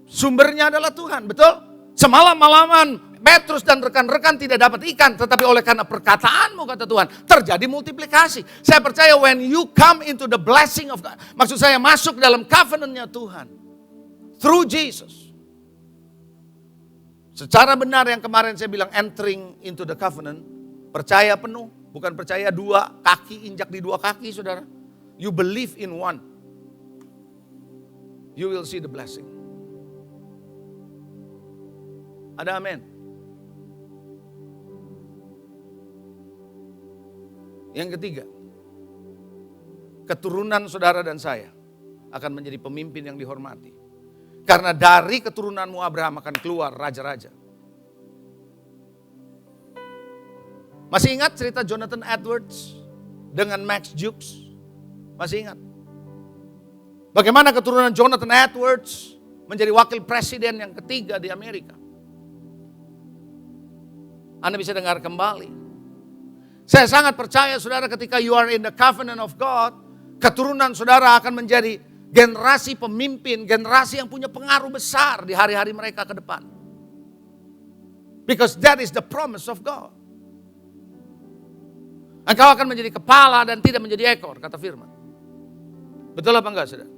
Sumbernya adalah Tuhan, betul? Semalam-malaman Petrus dan rekan-rekan tidak dapat ikan, tetapi oleh karena perkataanmu kata Tuhan, terjadi multiplikasi. Saya percaya when you come into the blessing of God, maksud saya masuk dalam covenant-nya Tuhan, through Jesus. Secara benar yang kemarin saya bilang entering into the covenant, percaya penuh, bukan percaya 2 kaki, injak di 2 kaki saudara. You believe in one, you will see the blessing. Ada amin. Yang ketiga, keturunan saudara dan saya akan menjadi pemimpin yang dihormati. Karena dari keturunanmu Abraham akan keluar raja-raja. Masih ingat cerita Jonathan Edwards dengan Max Jukes? Masih ingat? Bagaimana keturunan Jonathan Edwards menjadi wakil presiden yang ketiga di Amerika? Anda bisa dengar kembali. Saya sangat percaya saudara ketika you are in the covenant of God, keturunan saudara akan menjadi generasi pemimpin, generasi yang punya pengaruh besar di hari-hari mereka ke depan. Because that is the promise of God. Engkau akan menjadi kepala dan tidak menjadi ekor, kata firman. Betul apa enggak saudara?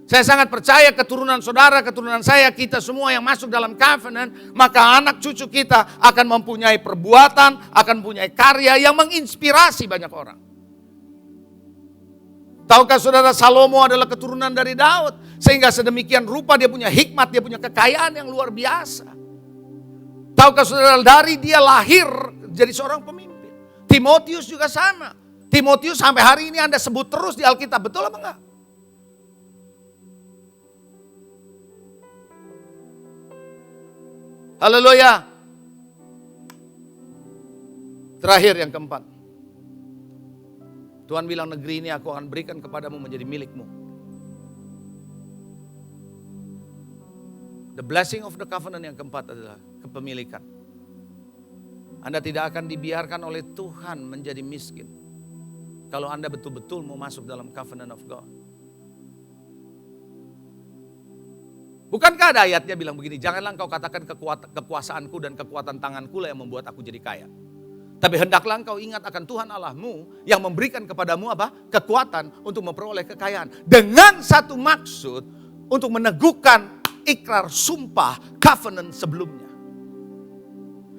Saya sangat percaya keturunan saudara, keturunan saya, kita semua yang masuk dalam covenant, maka anak cucu kita akan mempunyai perbuatan, akan mempunyai karya yang menginspirasi banyak orang. Tahukah saudara Salomo adalah keturunan dari Daud. Sehingga sedemikian rupa dia punya hikmat, dia punya kekayaan yang luar biasa. Tahukah saudara dari dia lahir jadi seorang pemimpin. Timotius juga sama. Timotius sampai hari ini Anda sebut terus di Alkitab, betul apa enggak? Haleluya. Terakhir yang keempat. Tuhan bilang negeri ini aku akan berikan kepadamu menjadi milikmu. The blessing of the covenant yang keempat adalah kepemilikan. Anda tidak akan dibiarkan oleh Tuhan menjadi miskin. Kalau Anda betul-betul mau masuk dalam covenant of God. Bukankah ada ayatnya bilang begini, janganlah engkau katakan kekuasaanku dan kekuatan tanganku lah yang membuat aku jadi kaya. Tapi hendaklah engkau ingat akan Tuhan Allahmu yang memberikan kepadamu apa? Kekuatan untuk memperoleh kekayaan. Dengan satu maksud untuk meneguhkan ikrar sumpah covenant sebelumnya.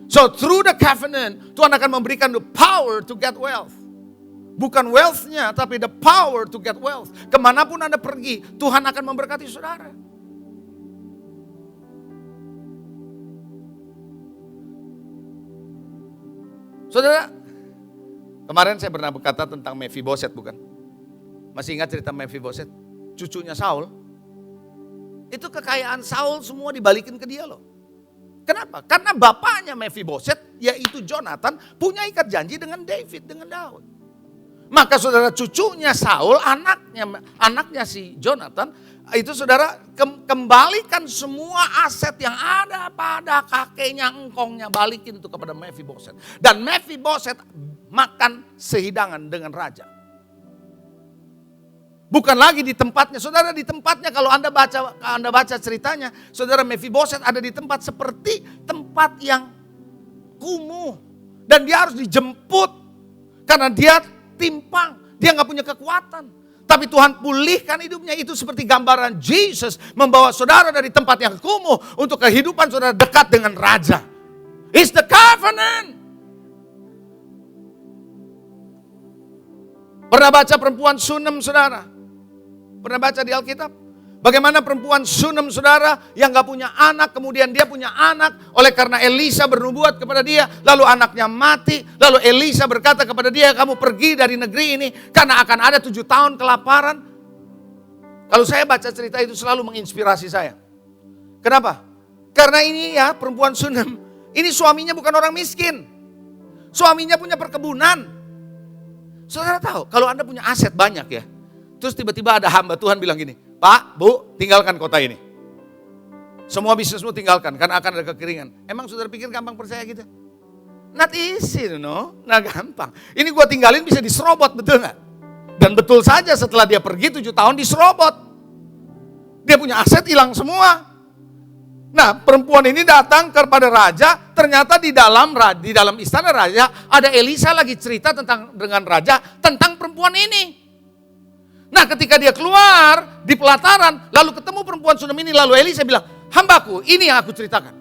So through the covenant Tuhan akan memberikan the power to get wealth. Bukan wealth-nya tapi the power to get wealth. Kemanapun Anda pergi Tuhan akan memberkati saudara. Saudara, kemarin saya pernah berkata tentang Mephiboset bukan? Masih ingat cerita Mephiboset? Cucunya Saul. Itu kekayaan Saul semua dibalikin ke dia loh. Kenapa? Karena bapaknya Mephiboset, yaitu Jonathan, punya ikat janji dengan David, dengan Daud. Maka saudara cucunya Saul, anaknya si Jonathan, itu saudara kembalikan semua aset yang ada pada kakeknya, engkongnya, balikin itu kepada Mephiboset. Dan Mephiboset makan sehidangan dengan raja. Bukan lagi di tempatnya, saudara di tempatnya kalau Anda baca ceritanya, saudara Mephiboset ada di tempat seperti tempat yang kumuh. Dan dia harus dijemput karena dia timpang, dia gak punya kekuatan. Tapi Tuhan pulihkan hidupnya, itu seperti gambaran Jesus membawa saudara dari tempat yang kumuh untuk kehidupan saudara dekat dengan Raja. It's the covenant. Pernah baca perempuan Sunem saudara? Pernah baca di Alkitab? Bagaimana perempuan Sunem, saudara, yang gak punya anak, kemudian dia punya anak, oleh karena Elisa bernubuat kepada dia, lalu anaknya mati, lalu Elisa berkata kepada dia, kamu pergi dari negeri ini, karena akan ada 7 tahun kelaparan. Kalau saya baca cerita itu selalu menginspirasi saya. Kenapa? Karena ini ya perempuan Sunem, ini suaminya bukan orang miskin. Suaminya punya perkebunan. Saudara tahu, kalau Anda punya aset banyak ya, terus tiba-tiba ada hamba Tuhan bilang gini, Pak, Bu, tinggalkan kota ini. Semua bisnismu tinggalkan, karena akan ada kekeringan. Emang saudara pikir gampang percaya gitu? Not easy, no? Nah gampang. Ini gua tinggalin bisa diserobot, betul gak? Dan betul saja setelah dia pergi 7 tahun diserobot. Dia punya aset hilang semua. Nah perempuan ini datang kepada raja, ternyata di dalam istana raja ada Elisa lagi cerita dengan raja tentang perempuan ini. Nah ketika dia keluar di pelataran, lalu ketemu perempuan Sunem ini, lalu Elisa bilang, hambaku, ini yang aku ceritakan.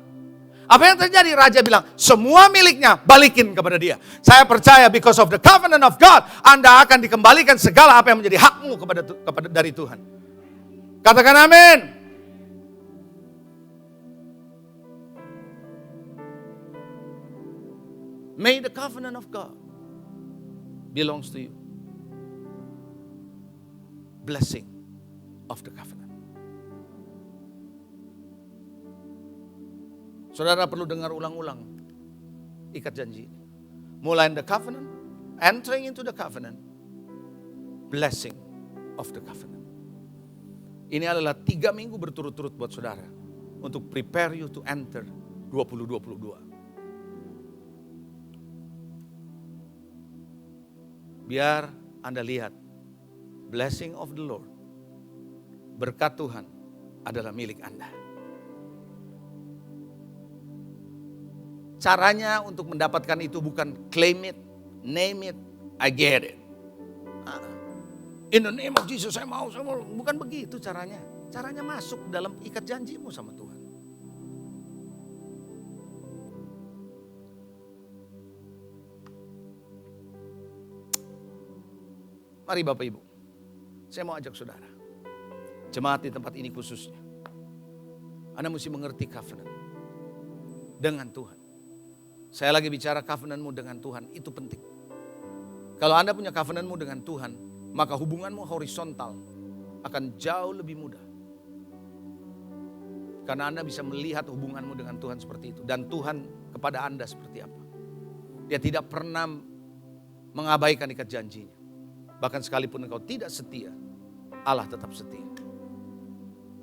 Apa yang terjadi? Raja bilang, semua miliknya balikin kepada dia. Saya percaya because of the covenant of God, Anda akan dikembalikan segala apa yang menjadi hakmu dari Tuhan. Katakan amin. May the covenant of God belongs to you. Blessing of the covenant. Saudara perlu dengar ulang-ulang ikat janji ini. Mulai the covenant, entering into the covenant, blessing of the covenant. Ini adalah 3 minggu berturut-turut buat saudara untuk prepare you to enter 2022. Biar Anda lihat blessing of the Lord, berkat Tuhan adalah milik Anda. Caranya untuk mendapatkan itu bukan claim it, name it, I get it. In the name of Jesus saya mau. Bukan begitu caranya. Caranya masuk dalam ikat janjimu sama Tuhan. Mari Bapak Ibu, saya mau ajak saudara, jemaat di tempat ini khususnya, Anda mesti mengerti covenant dengan Tuhan. Saya lagi bicara covenantmu dengan Tuhan, itu penting. Kalau Anda punya covenantmu dengan Tuhan, maka hubunganmu horizontal akan jauh lebih mudah. Karena Anda bisa melihat hubunganmu dengan Tuhan seperti itu. Dan Tuhan kepada Anda seperti apa. Dia tidak pernah mengabaikan ikat janjinya. Bahkan sekalipun engkau tidak setia, Allah tetap setia.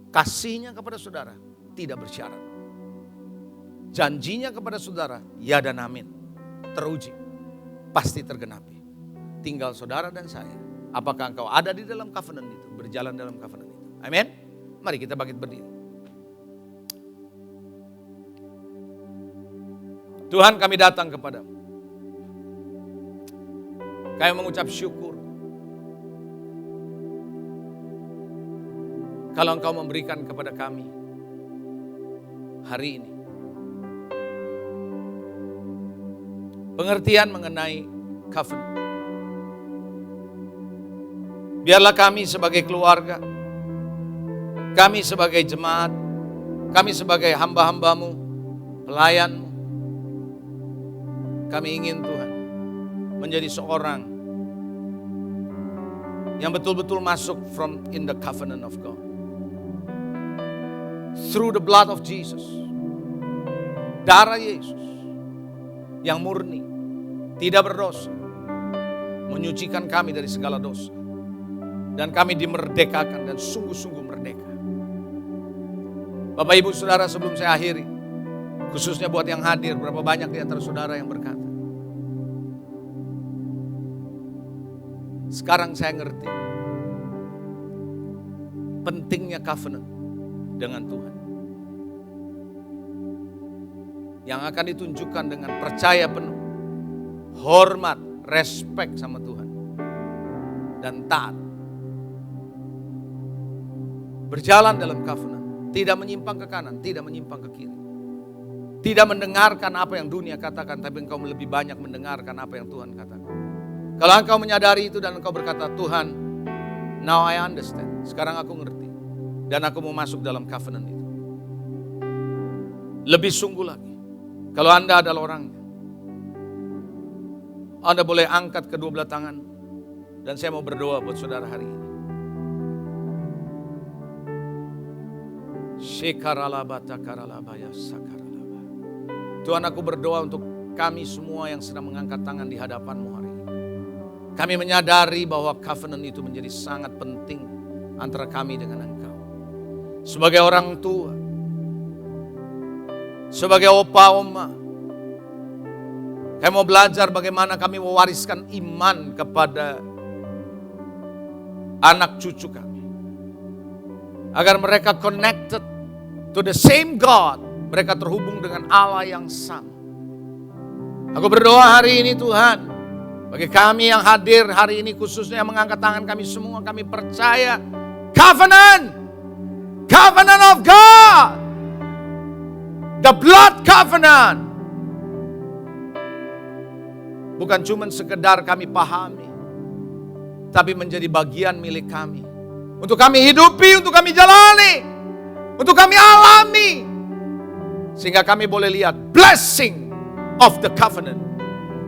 Kasihnya kepada saudara tidak bersyarat. Janjinya kepada saudara, ya dan amin. Teruji, pasti tergenapi. Tinggal saudara dan saya, apakah engkau ada di dalam covenant itu, berjalan dalam covenant itu. Amin. Mari kita bangkit berdiri. Tuhan, kami datang kepadamu. Kami mengucap syukur. Kalau engkau memberikan kepada kami hari ini pengertian mengenai covenant. Biarlah kami sebagai keluarga, kami sebagai jemaat, kami sebagai hamba-hambamu, pelayanmu, kami ingin Tuhan menjadi seorang yang betul-betul masuk from in the covenant of God. Through the blood of Jesus, darah Yesus yang murni, tidak berdosa, menyucikan kami dari segala dosa. Dan kami dimerdekakan dan sungguh-sungguh merdeka. Bapak Ibu Saudara, sebelum saya akhiri, khususnya buat yang hadir, berapa banyak di antara saudara yang berkata, sekarang saya ngerti pentingnya covenant dengan Tuhan. Yang akan ditunjukkan dengan percaya penuh, hormat, respek sama Tuhan, dan taat. Berjalan dalam covenant, tidak menyimpang ke kanan, tidak menyimpang ke kiri. Tidak mendengarkan apa yang dunia katakan, tapi engkau lebih banyak mendengarkan apa yang Tuhan katakan. Kalau engkau menyadari itu dan engkau berkata, Tuhan, now I understand, sekarang aku ngerti. Dan aku mau masuk dalam covenant itu. Lebih sungguh lagi, kalau Anda adalah orangnya, Anda boleh angkat kedua belah tangan. Dan saya mau berdoa buat saudara hari ini. Tuhan, aku berdoa untuk kami semua yang sedang mengangkat tangan di hadapan-Mu hari ini. Kami menyadari bahwa covenant itu menjadi sangat penting antara kami dengan Engkau. Sebagai orang tua, sebagai opa, oma, kami mau belajar bagaimana kami mewariskan iman kepada anak cucu kami. Agar mereka connected to the same God. Mereka terhubung dengan Allah yang sama. Aku berdoa hari ini Tuhan, bagi kami yang hadir hari ini khususnya mengangkat tangan kami semua, kami percaya covenant of God, the blood covenant. Bukan cuma sekedar kami pahami, tapi menjadi bagian milik kami. Untuk kami hidupi, untuk kami jalani, untuk kami alami. Sehingga kami boleh lihat blessing of the covenant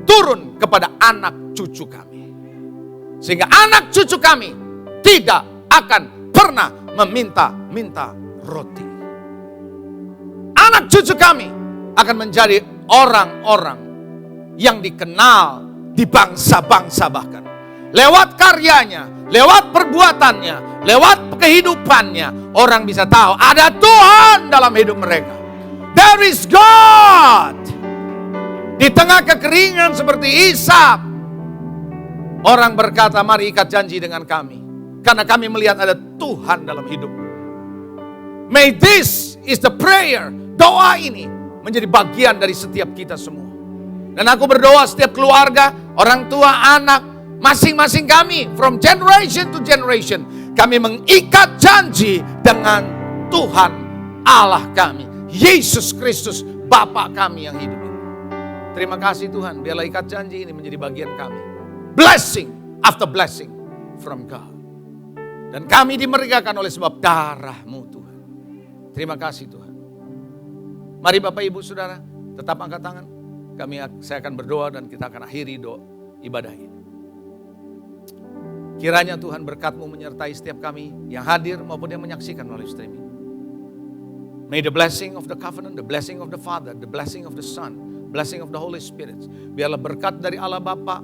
turun kepada anak cucu kami. Sehingga anak cucu kami tidak akan pernah meminta-minta roti. Anak cucu kami akan menjadi orang-orang yang dikenal di bangsa-bangsa bahkan. Lewat karyanya, lewat perbuatannya, lewat kehidupannya, orang bisa tahu ada Tuhan dalam hidup mereka. There is God. Di tengah kekeringan seperti Ishak, orang berkata, mari ikat janji dengan kami. Karena kami melihat ada Tuhan dalam hidup. May this is the prayer. Doa ini menjadi bagian dari setiap kita semua. Dan aku berdoa setiap keluarga, orang tua, anak, masing-masing kami, from generation to generation, kami mengikat janji dengan Tuhan Allah kami. Yesus Kristus, Bapa kami yang hidup. Terima kasih Tuhan, biarlah ikat janji ini menjadi bagian kami. Blessing after blessing from God. Dan kami dimerdekakan oleh sebab darah-Mu Tuhan. Terima kasih Tuhan. Mari Bapak Ibu Saudara, tetap angkat tangan. Saya akan berdoa dan kita akan akhiri doa ibadah ini. Kiranya Tuhan berkat-Mu menyertai setiap kami yang hadir maupun yang menyaksikan melalui streaming. May the blessing of the covenant, the blessing of the Father, the blessing of the Son, blessing of the Holy Spirit. Biarlah berkat dari Allah Bapa,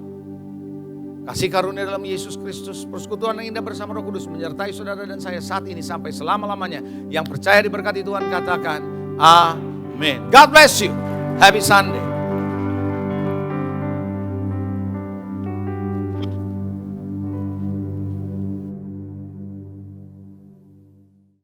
kasih karunia dalam Yesus Kristus, persekutuan yang indah bersama Roh Kudus menyertai saudara dan saya saat ini sampai selama-lamanya. Yang percaya diberkati Tuhan katakan, Amin. God bless you. Happy Sunday.